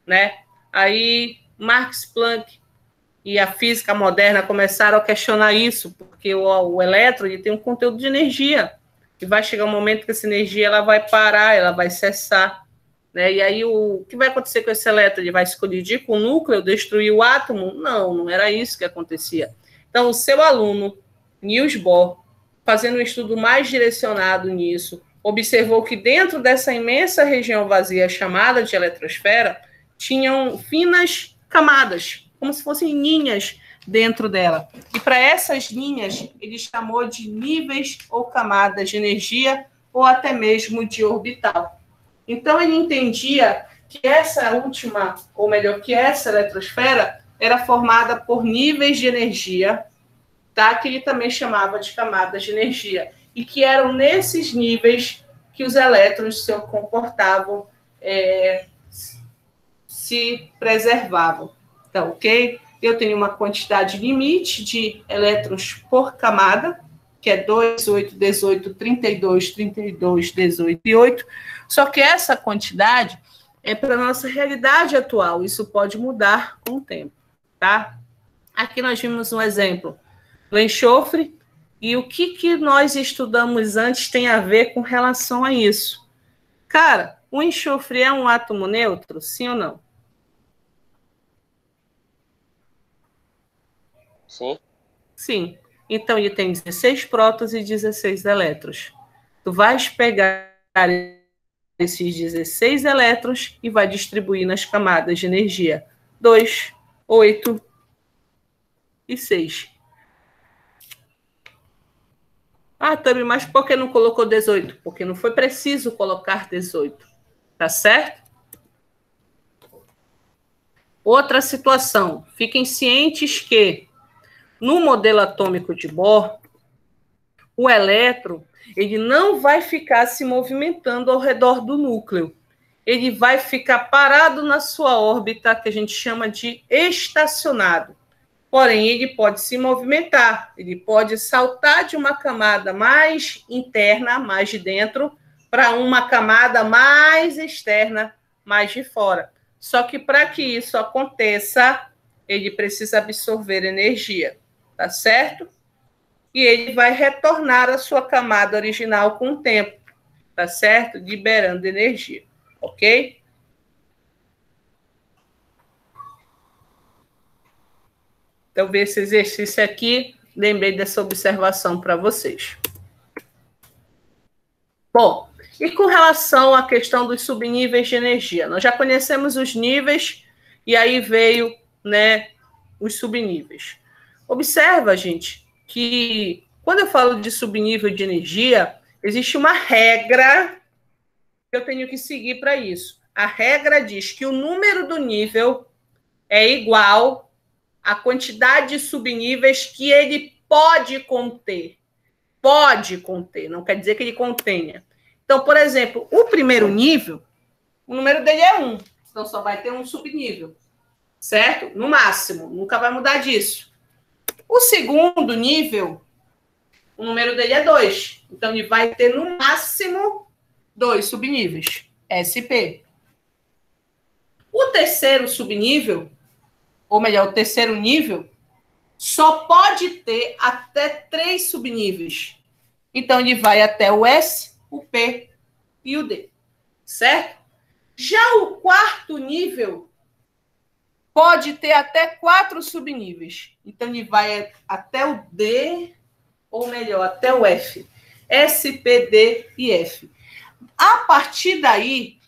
né? Aí Max Planck e a física moderna começaram a questionar isso, porque o elétron ele tem um conteúdo de energia, e vai chegar um momento que essa energia ela vai parar, ela vai cessar, né? E aí o que vai acontecer com esse elétron? Ele vai se colidir com o núcleo, destruir o átomo? Não, não era isso que acontecia. Então, o seu aluno, Niels Bohr, fazendo um estudo mais direcionado nisso, observou que dentro dessa imensa região vazia chamada de eletrosfera, tinham finas camadas, como se fossem linhas dentro dela. E para essas linhas, ele chamou de níveis ou camadas de energia, ou até mesmo de orbital. Então, ele entendia que essa última, ou melhor, que essa eletrosfera era formada por níveis de energia, tá? Que ele também chamava de camadas de energia, e que eram nesses níveis que os elétrons se comportavam, se preservavam. Então, ok? Eu tenho uma quantidade limite de elétrons por camada, que é 2, 8, 18, 32, 32, 18 e 8. Só que essa quantidade é para a nossa realidade atual. Isso pode mudar com o tempo, tá? Aqui nós vimos um exemplo do enxofre. E o que nós estudamos antes tem a ver com relação a isso? Cara, o enxofre é um átomo neutro, sim ou não? Sim. Sim. Então, ele tem 16 prótons e 16 elétrons. Tu vais pegar esses 16 elétrons e vai distribuir nas camadas de energia 2, 8 e 6. Ah, Tami, mas por que não colocou 18? Porque não foi preciso colocar 18. Tá certo? Outra situação. Fiquem cientes que no modelo atômico de Bohr, o elétron ele não vai ficar se movimentando ao redor do núcleo. Ele vai ficar parado na sua órbita, que a gente chama de estacionado. Porém, ele pode se movimentar, ele pode saltar de uma camada mais interna, mais de dentro, para uma camada mais externa, mais de fora. Só que para que isso aconteça, ele precisa absorver energia, tá certo? E ele vai retornar à sua camada original com o tempo, tá certo? Liberando energia, ok? Então, ver esse exercício aqui, lembrei dessa observação para vocês. Bom, e com relação à questão dos subníveis de energia? Nós já conhecemos os níveis e aí veio, né, os subníveis. Observa, gente, que quando eu falo de subnível de energia, existe uma regra que eu tenho que seguir para isso. A regra diz que o número do nível é igual à quantidade de subníveis que ele pode conter. Pode conter, não quer dizer que ele contenha. Então, por exemplo, o primeiro nível, o número dele é 1. Então, só vai ter um subnível, certo? No máximo, nunca vai mudar disso. O segundo nível o número dele é 2. Então, ele vai ter, no máximo, 2 subníveis, SP. O terceiro subnível, ou melhor, o terceiro nível, só pode ter até 3 subníveis. Então, ele vai até o S, o P e o D, certo? Já o quarto nível pode ter até 4 subníveis. Então, ele vai até o D, ou melhor, até o F. S, P, D e F. A partir daí,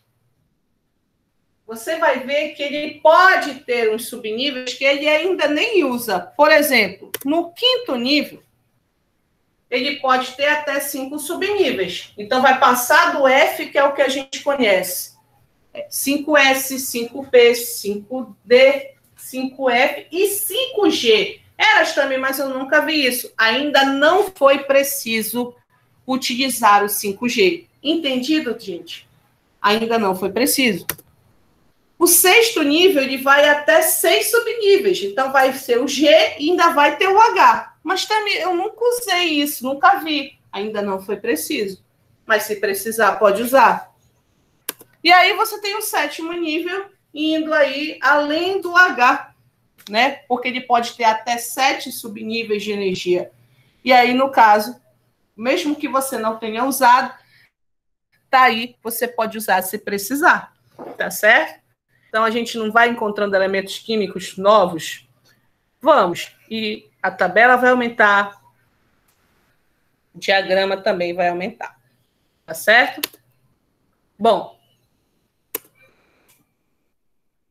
você vai ver que ele pode ter uns subníveis que ele ainda nem usa. Por exemplo, no quinto nível, ele pode ter até 5 subníveis. Então, vai passar do F, que é o que a gente conhece. 5S, 5P, 5D, 5F e 5G. Eras também, mas eu nunca vi isso. Ainda não foi preciso utilizar o 5G. Entendido, gente? Ainda não foi preciso. O sexto nível, ele vai até 6 subníveis. Então, vai ser o G e ainda vai ter o H. Mas também, eu nunca usei isso, nunca vi. Ainda não foi preciso. Mas se precisar, pode usar. E aí, você tem o sétimo nível, indo aí além do H, né? Porque ele pode ter até 7 subníveis de energia. E aí, no caso, mesmo que você não tenha usado, tá aí, você pode usar se precisar. Tá certo? Então, a gente não vai encontrando elementos químicos novos? Vamos. E a tabela vai aumentar. O diagrama também vai aumentar. Tá certo? Bom.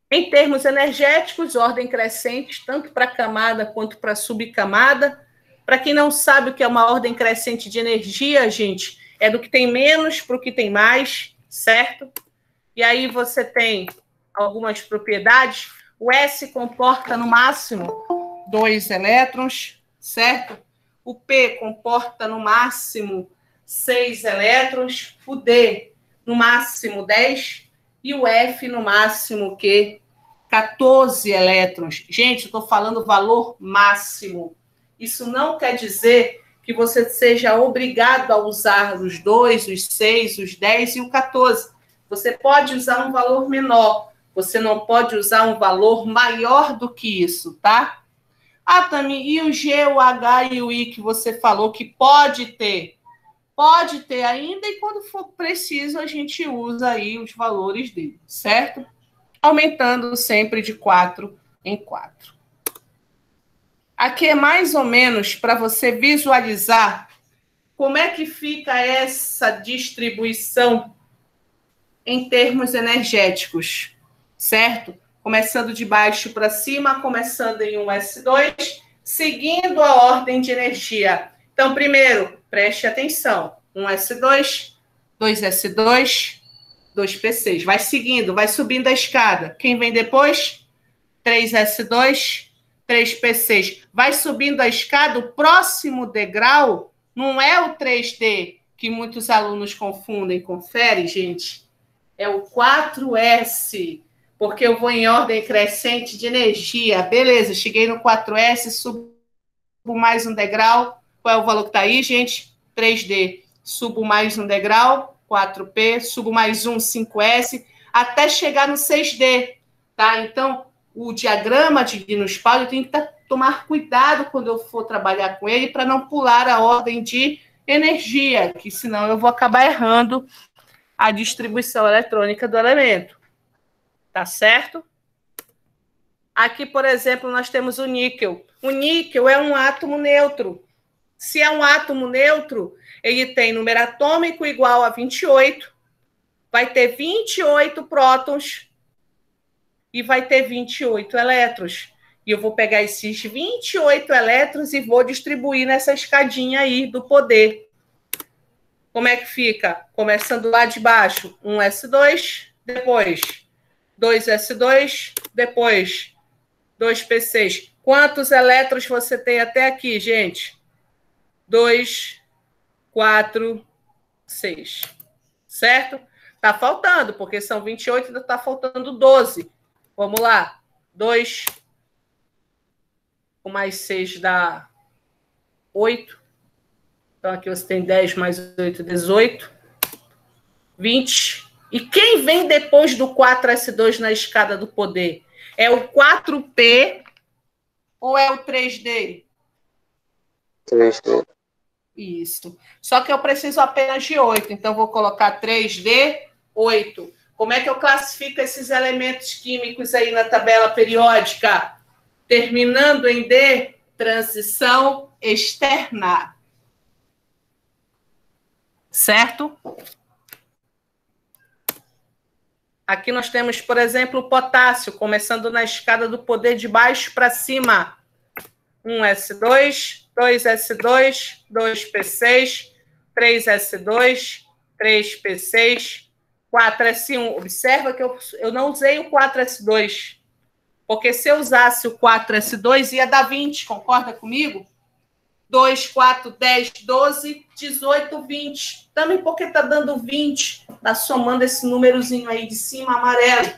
Em termos energéticos, ordem crescente, tanto para camada quanto para subcamada. Para quem não sabe o que é uma ordem crescente de energia, gente, é do que tem menos para o que tem mais, certo? E aí você tem algumas propriedades. O S comporta no máximo 2 elétrons, certo? O P comporta no máximo 6 elétrons, o D no máximo 10 e o F no máximo 14 elétrons. Gente, eu estou falando valor máximo. Isso não quer dizer que você seja obrigado a usar os 2, os 6, os 10 e o 14. Você pode usar um valor menor. Você não pode usar um valor maior do que isso, tá? Ah, Tami, e o G, o H e o I que você falou que pode ter? Pode ter ainda, e quando for preciso, a gente usa aí os valores dele, certo? Aumentando sempre de 4 em 4. Aqui é mais ou menos para você visualizar como é que fica essa distribuição em termos energéticos, certo? Começando de baixo para cima, começando em um S2, seguindo a ordem de energia. Então, primeiro, preste atenção. 1 S2, 2 S2, 2 P6. Vai seguindo, vai subindo a escada. Quem vem depois? 3 S2, 3 P6. Vai subindo a escada, o próximo degrau não é o 3D, que muitos alunos confundem. Confere, gente? É o 4S, porque eu vou em ordem crescente de energia. Beleza, cheguei no 4S, subo mais um degrau. Qual é o valor que está aí, gente? 3D. Subo mais um degrau, 4P, subo mais um, 5S, até chegar no 6D, tá? Então, o diagrama de Linus Pauling, eu tenho que tomar cuidado quando eu for trabalhar com ele para não pular a ordem de energia, que senão eu vou acabar errando a distribuição eletrônica do elemento. Tá certo? Aqui, por exemplo, nós temos o níquel. O níquel é um átomo neutro. Se é um átomo neutro, ele tem número atômico igual a 28, vai ter 28 prótons e vai ter 28 elétrons. E eu vou pegar esses 28 elétrons e vou distribuir nessa escadinha aí do poder. Como é que fica? Começando lá de baixo, 1 S2, depois 2 S2, depois 2 P6. Quantos elétrons você tem até aqui, gente? 2, 4, 6. Certo? Tá faltando, porque são 28, ainda tá faltando 12. Vamos lá. 2 com mais 6 dá 8. Então, aqui você tem 10 mais 8, 18. 20. E quem vem depois do 4S2 na escada do poder? É o 4P ou é o 3D? 3D. Isso. Só que eu preciso apenas de 8. Então, vou colocar 3D, 8. Como é que eu classifico esses elementos químicos aí na tabela periódica? Terminando em D, transição externa. Certo? Aqui nós temos, por exemplo, o potássio, começando na escada do poder de baixo para cima. 1S2, 2S2, 2P6, 3S2, 3P6, 4S1. Observa que eu não usei o 4S2, porque se eu usasse o 4S2 ia dar 20, concorda comigo? 2, 4, 10, 12, 18, 20. Também porque está dando 20, está somando esse númerozinho aí de cima, amarelo.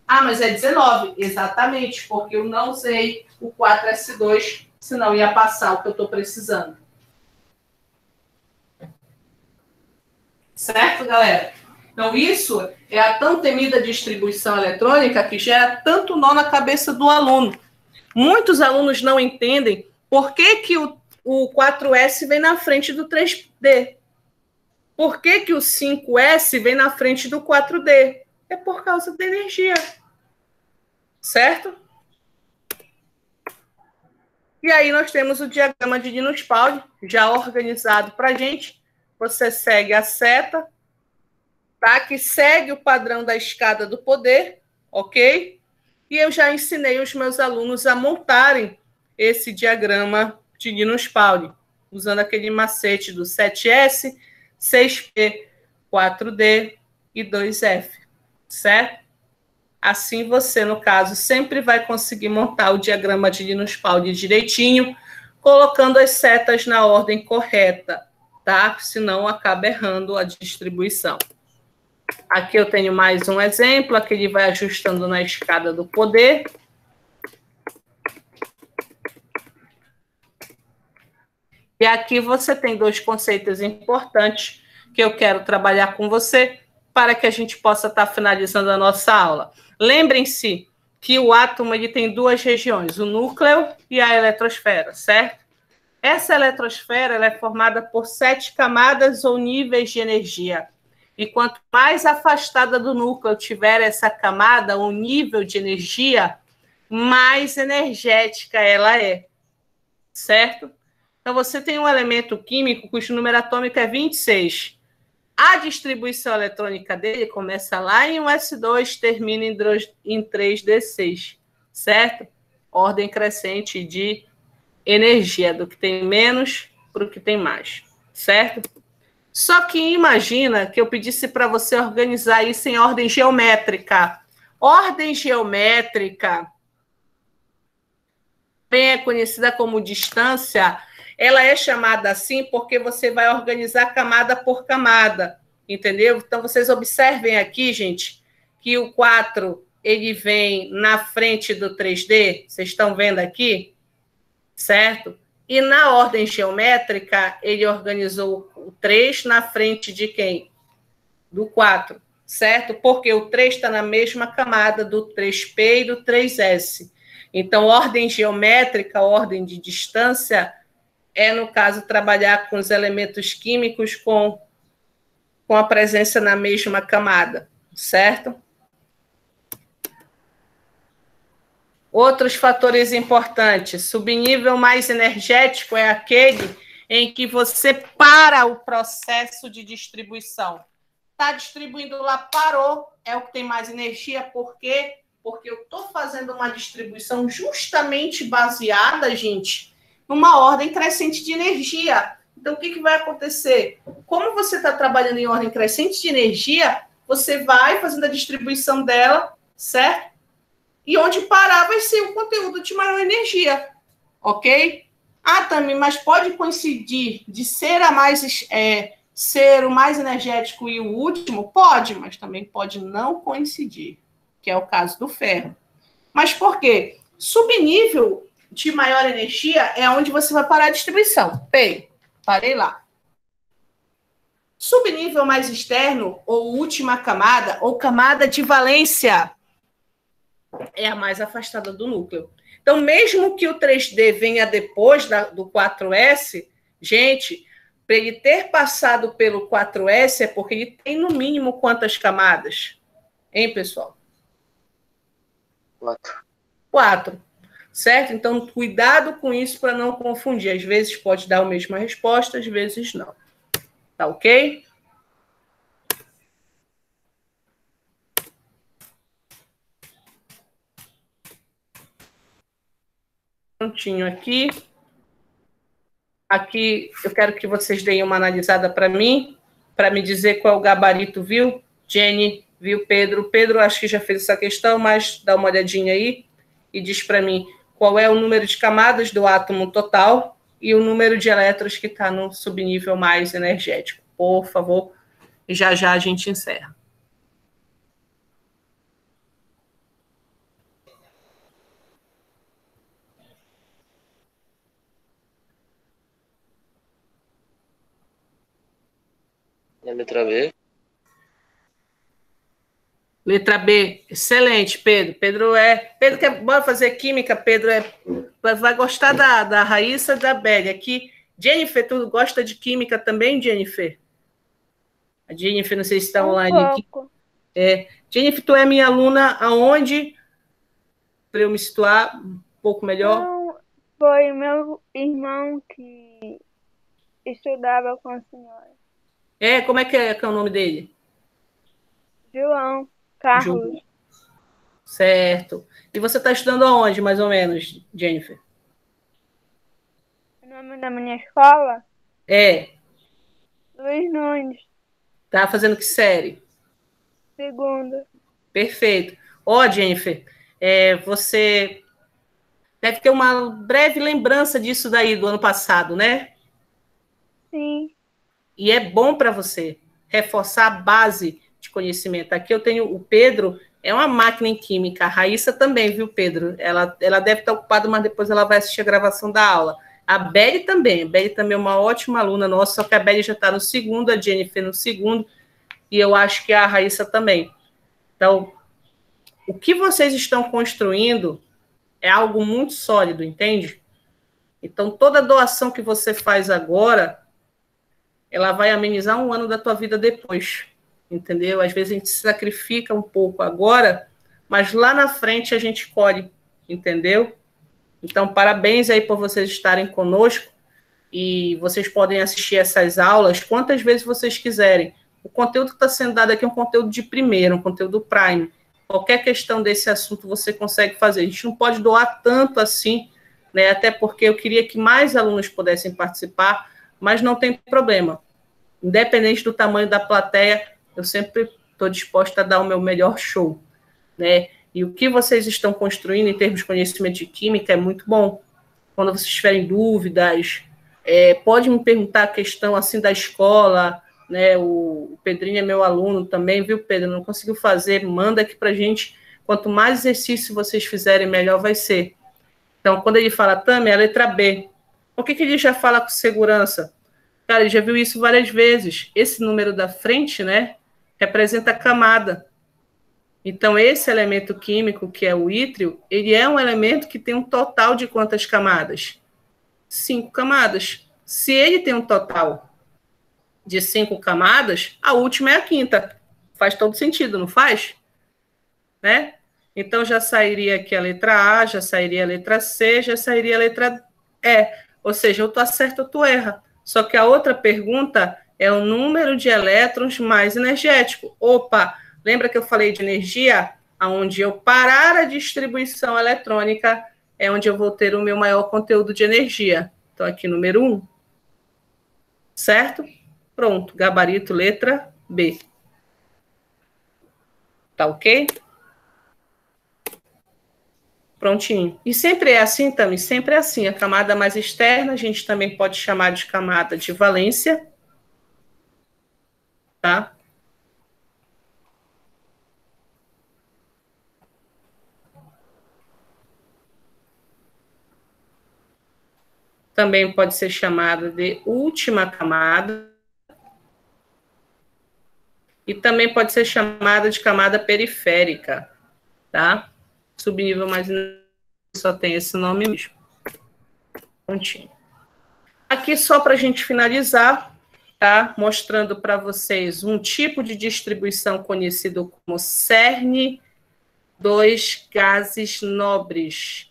Ah, mas é 19. Exatamente, porque eu não usei o 4S2, senão ia passar o que eu estou precisando. Certo, galera? Então, isso é a tão temida distribuição eletrônica que gera tanto nó na cabeça do aluno. Muitos alunos não entendem por que o 4S vem na frente do 3D. Por que o 5S vem na frente do 4D? É por causa da energia. Certo? E aí nós temos o diagrama de Dinos-Pauli, já organizado para a gente. Você segue a seta, tá? Que segue o padrão da escada do poder, ok? E eu já ensinei os meus alunos a montarem esse diagrama de Dinos-Pauli, usando aquele macete do 7S, 6P, 4D e 2F, certo? Assim você, no caso, sempre vai conseguir montar o diagrama de Dinos-Pauli direitinho, colocando as setas na ordem correta, tá? Senão acaba errando a distribuição. Aqui eu tenho mais um exemplo, aqui ele vai ajustando na escada do poder. E aqui você tem dois conceitos importantes que eu quero trabalhar com você para que a gente possa estar finalizando a nossa aula. Lembrem-se que o átomo ele tem duas regiões, o núcleo e a eletrosfera, certo? Essa eletrosfera ela é formada por 7 camadas ou níveis de energia. E quanto mais afastada do núcleo tiver essa camada ou nível de energia, mais energética ela é, certo? Então, você tem um elemento químico cujo número atômico é 26. A distribuição eletrônica dele começa lá em 1s2, termina em 3d6, certo? Ordem crescente de energia, do que tem menos para o que tem mais, certo? Só que imagina que eu pedisse para você organizar isso em ordem geométrica. Ordem geométrica, bem conhecida como distância, ela é chamada assim porque você vai organizar camada por camada, entendeu? Então, vocês observem aqui, gente, que o 4, ele vem na frente do 3D, vocês estão vendo aqui, certo? E na ordem geométrica, ele organizou o 3 na frente de quem? Do 4, certo? Porque o 3 está na mesma camada do 3P e do 3S. Então, ordem geométrica, ordem de distância, é, no caso, trabalhar com os elementos químicos com a presença na mesma camada, certo? Outros fatores importantes. Subnível mais energético é aquele em que você para o processo de distribuição. Está distribuindo lá, parou, é o que tem mais energia. Por quê? Porque eu estou fazendo uma distribuição justamente baseada, gente, numa ordem crescente de energia. Então, o que vai acontecer? Como você está trabalhando em ordem crescente de energia, você vai fazendo a distribuição dela, certo? E onde parar vai ser o conteúdo de maior energia, ok? Ah, Tami, mas pode coincidir de ser ser o mais energético e o último? Pode, mas também pode não coincidir, que é o caso do ferro. Mas por quê? Subnível de maior energia é onde você vai parar a distribuição. Parei lá. Subnível mais externo, ou última camada, ou camada de valência, é a mais afastada do núcleo. Então, mesmo que o 3D venha depois do 4S, gente, para ele ter passado pelo 4S é porque ele tem no mínimo quantas camadas? Hein, pessoal? 4. 4. Certo? Então, cuidado com isso para não confundir. Às vezes pode dar a mesma resposta, às vezes não. Tá ok? Prontinho aqui. Aqui eu quero que vocês deem uma analisada para mim, para me dizer qual é o gabarito, viu? Jenny, viu, Pedro? Pedro acho que já fez essa questão, mas dá uma olhadinha aí e diz para mim qual é o número de camadas do átomo total e o número de elétrons que está no subnível mais energético. Por favor, e já já a gente encerra. E a letra B? Letra B, excelente, Pedro. Pedro quer bora fazer química, Pedro vai gostar da Raíssa e da Belle. Aqui, Jennifer, tu gosta de química também, Jennifer? A Jennifer, não sei se está online aqui. Jennifer, tu é minha aluna aonde? Para eu me situar um pouco melhor. Não, foi meu irmão que estudava com a senhora. Como é que é o nome dele? João Carlos. João. Certo. E você está estudando aonde, mais ou menos, Jennifer? O nome da minha escola? Luiz Nunes. Tá fazendo que série? Segunda. Perfeito. Jennifer, você deve ter uma breve lembrança disso daí do ano passado, né? Sim. E é bom para você reforçar a base de conhecimento. Aqui eu tenho o Pedro, é uma máquina em química. A Raíssa também, viu, Pedro? Ela deve estar ocupada, mas depois ela vai assistir a gravação da aula. A Belle também. A Belle também é uma ótima aluna nossa, só que a Belle já está no segundo, a Jennifer no segundo, e eu acho que a Raíssa também. Então, o que vocês estão construindo é algo muito sólido, entende? Então, toda doação que você faz agora, ela vai amenizar um ano da tua vida depois, entendeu? Às vezes a gente se sacrifica um pouco agora, mas lá na frente a gente colhe, entendeu? Então, parabéns aí por vocês estarem conosco e vocês podem assistir essas aulas quantas vezes vocês quiserem. O conteúdo que está sendo dado aqui é um conteúdo de primeira, um conteúdo prime. Qualquer questão desse assunto você consegue fazer. A gente não pode doar tanto assim, né? Até porque eu queria que mais alunos pudessem participar, mas não tem problema. Independente do tamanho da plateia, eu sempre estou disposta a dar o meu melhor show, né? E o que vocês estão construindo em termos de conhecimento de química é muito bom. Quando vocês tiverem dúvidas, pode me perguntar a questão assim da escola, né? O Pedrinho é meu aluno também, viu, Pedro? Não conseguiu fazer, manda aqui para a gente. Quanto mais exercício vocês fizerem, melhor vai ser. Então, quando ele fala Tami, é a letra B. Por que ele já fala com segurança? Cara, ele já viu isso várias vezes. Esse número da frente, né, representa a camada. Então, esse elemento químico, que é o ítrio, ele é um elemento que tem um total de quantas camadas? 5 camadas. Se ele tem um total de 5 camadas, a última é a quinta. Faz todo sentido, não faz? Né? Então, já sairia aqui a letra A, já sairia a letra C, já sairia a letra E. Ou seja, ou tu acerta ou tu erra. Só que a outra pergunta é o número de elétrons mais energético. Opa, lembra que eu falei de energia? Onde eu parar a distribuição eletrônica é onde eu vou ter o meu maior conteúdo de energia. Então, aqui, número 1. Certo? Pronto, gabarito, letra B. Tá ok? Prontinho. E sempre é assim, Tami? Sempre é assim. A camada mais externa, a gente também pode chamar de camada de valência. Tá? Também pode ser chamada de última camada. e também pode ser chamada de camada periférica, tá? Subnível, mas só tem esse nome mesmo. Prontinho. Aqui, só para a gente finalizar, tá? Mostrando para vocês um tipo de distribuição conhecido como cerne dos gases nobres.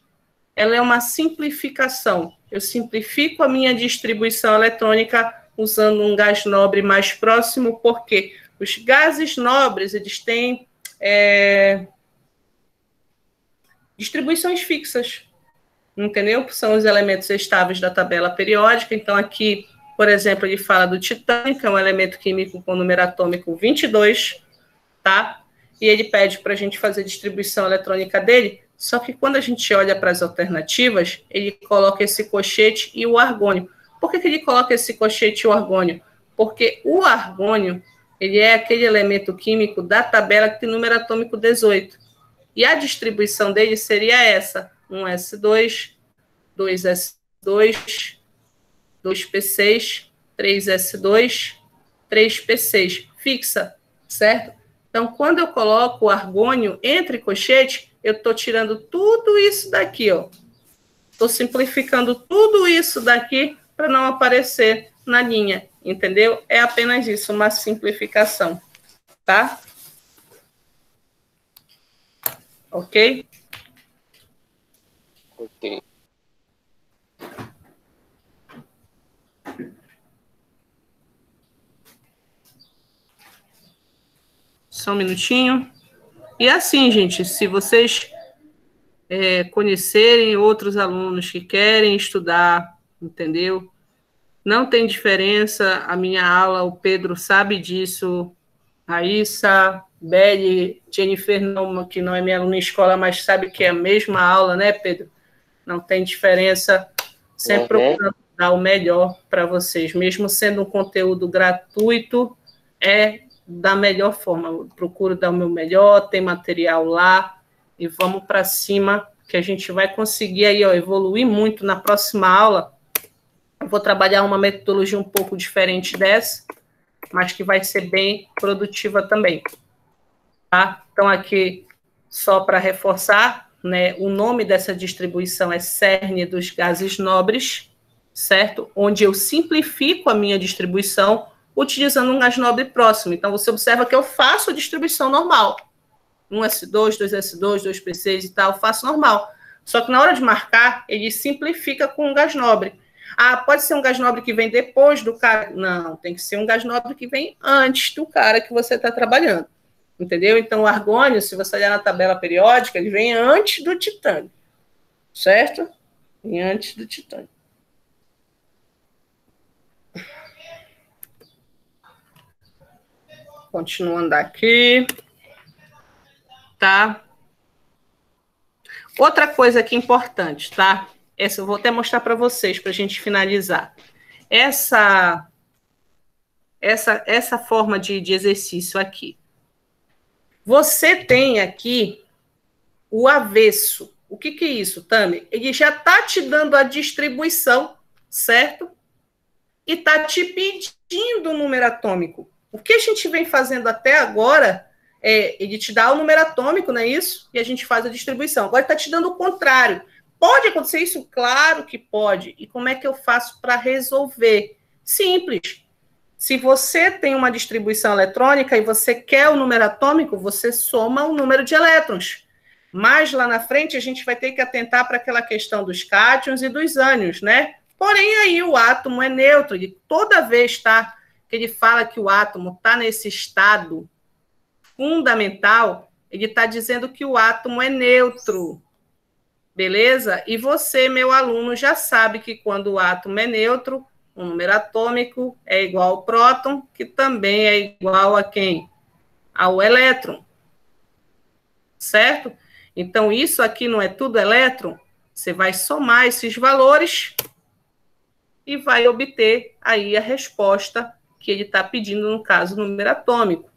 Ela é uma simplificação. Eu simplifico a minha distribuição eletrônica usando um gás nobre mais próximo, porque os gases nobres, eles têm distribuições fixas, entendeu? São os elementos estáveis da tabela periódica. Então, aqui, por exemplo, ele fala do titânio, que é um elemento químico com número atômico 22, tá? E ele pede para a gente fazer a distribuição eletrônica dele, só que quando a gente olha para as alternativas, ele coloca esse cochete e o argônio. Por que ele coloca esse cochete e o argônio? Porque o argônio, ele é aquele elemento químico da tabela que tem número atômico 18. E a distribuição dele seria essa: 1s2, 2s2, 2p6, 3s2, 3p6. Fixa, certo? Então, quando eu coloco o argônio entre cochete, eu estou tirando tudo isso daqui, ó. Estou simplificando tudo isso daqui para não aparecer na linha, entendeu? É apenas isso, uma simplificação, tá? Ok? Ok. Só um minutinho. E assim, gente, se vocês conhecerem outros alunos que querem estudar, entendeu? Não tem diferença, a minha aula, o Pedro sabe disso, Raíssa, Beli, Jennifer, não, que não é minha aluna em escola, mas sabe que é a mesma aula, né, Pedro? Não tem diferença, sempre procurando dar o melhor para vocês, mesmo sendo um conteúdo gratuito, da melhor forma. Eu procuro dar o meu melhor, tem material lá, e vamos para cima, que a gente vai conseguir aí, ó, evoluir muito. Na próxima aula, eu vou trabalhar uma metodologia um pouco diferente dessa, mas que vai ser bem produtiva também, tá? Então, aqui, só para reforçar, né, o nome dessa distribuição é cerne dos gases nobres, certo? Onde eu simplifico a minha distribuição utilizando um gás nobre próximo. Então, você observa que eu faço a distribuição normal. 1s2, 2s2, 2p6 e tal, eu faço normal. Só que na hora de marcar, ele simplifica com um gás nobre. Ah, pode ser um gás nobre que vem depois do cara? Não, tem que ser um gás nobre que vem antes do cara que você está trabalhando. Entendeu? Então, o argônio, se você olhar na tabela periódica, ele vem antes do titânio. Certo? Vem antes do titânio. Continuando aqui. Tá? Outra coisa aqui importante, tá? Essa eu vou até mostrar para vocês, para a gente finalizar. Essa forma de exercício aqui. Você tem aqui o avesso. O que é isso, Tami? Ele já está te dando a distribuição, certo? E está te pedindo o número atômico. O que a gente vem fazendo até agora ele te dá o número atômico, não é isso? E a gente faz a distribuição. Agora está te dando o contrário. Pode acontecer isso? Claro que pode. E como é que eu faço para resolver? Simples. Se você tem uma distribuição eletrônica e você quer o número atômico, você soma o número de elétrons. Mas lá na frente a gente vai ter que atentar para aquela questão dos cátions e dos ânions, né? Porém, aí o átomo é neutro. E toda vez que ele fala que o átomo está nesse estado fundamental, ele está dizendo que o átomo é neutro. Beleza? E você, meu aluno, já sabe que quando o átomo é neutro, o número atômico é igual ao próton, que também é igual a quem? Ao elétron. Certo? Então, isso aqui não é tudo elétron? Você vai somar esses valores e vai obter aí a resposta que ele está pedindo, no caso, o número atômico.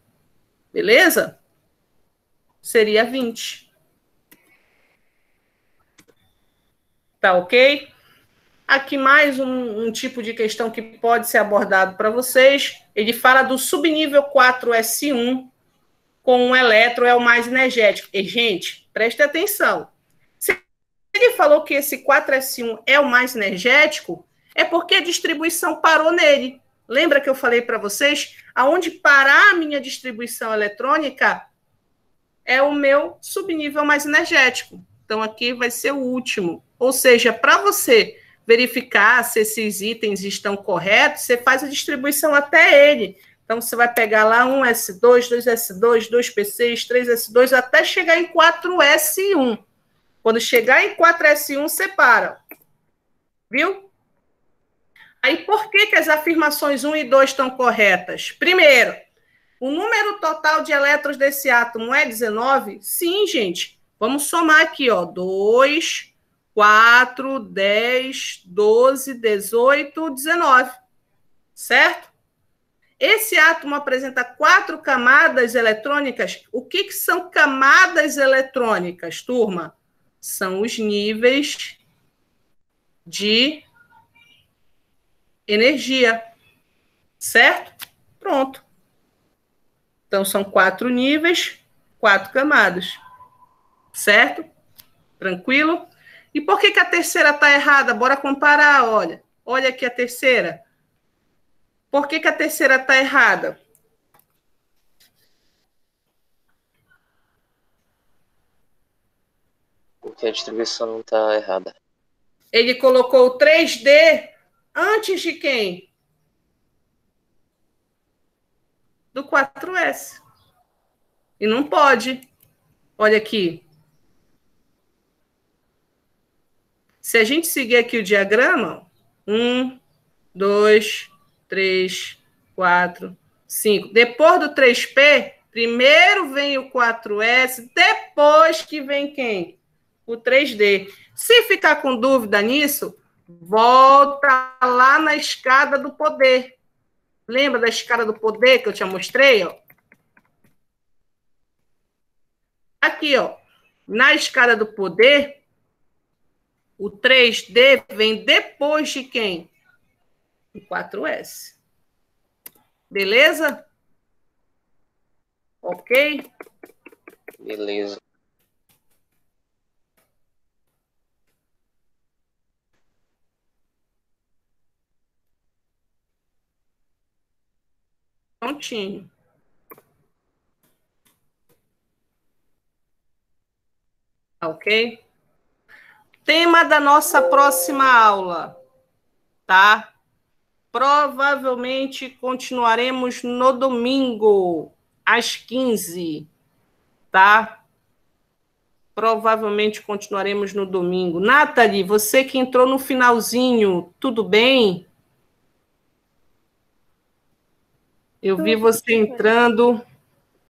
Beleza? Seria 20. Tá ok? Aqui mais um tipo de questão que pode ser abordado para vocês. Ele fala do subnível 4S1 com um elétron é o mais energético. E, gente, preste atenção. Se ele falou que esse 4S1 é o mais energético, é porque a distribuição parou nele. Lembra que eu falei para vocês? Aonde parar a minha distribuição eletrônica é o meu subnível mais energético. Então, aqui vai ser o último. Ou seja, para você verificar se esses itens estão corretos, você faz a distribuição até ele. Então, você vai pegar lá 1S2, 2S2, 2P6, 3S2, até chegar em 4S1. Quando chegar em 4S1, separa. Viu? Aí, por que as afirmações 1 e 2 estão corretas? Primeiro, o número total de elétrons desse átomo é 19? Sim, gente. Vamos somar aqui, ó. 2, 4, 10, 12, 18, 19. Certo? Esse átomo apresenta 4 camadas eletrônicas. O que são camadas eletrônicas, turma? São os níveis de energia. Certo? Pronto. Então, são 4 níveis, 4 camadas. Certo? Tranquilo? E por que a terceira está errada? Bora comparar, olha. Olha aqui a terceira. Por que a terceira está errada? Porque a distribuição está errada. Ele colocou o 3D antes de quem? Do 4S. E não pode. Olha aqui. Se a gente seguir aqui o diagrama, 1, 2, 3, 4, 5. Depois do 3P, primeiro vem o 4S, depois que vem quem? O 3D. Se ficar com dúvida nisso, volta lá na escada do poder. Lembra da escada do poder que eu te mostrei? Ó? Aqui, ó. Na escada do poder, o 3D vem depois de quem? O 4S. Beleza? Ok? Beleza. Prontinho. Ok? Tema da nossa próxima aula, tá? Provavelmente continuaremos no domingo, às 15, tá? Provavelmente continuaremos no domingo. Nathalie, você que entrou no finalzinho, tudo bem? Eu vi você entrando.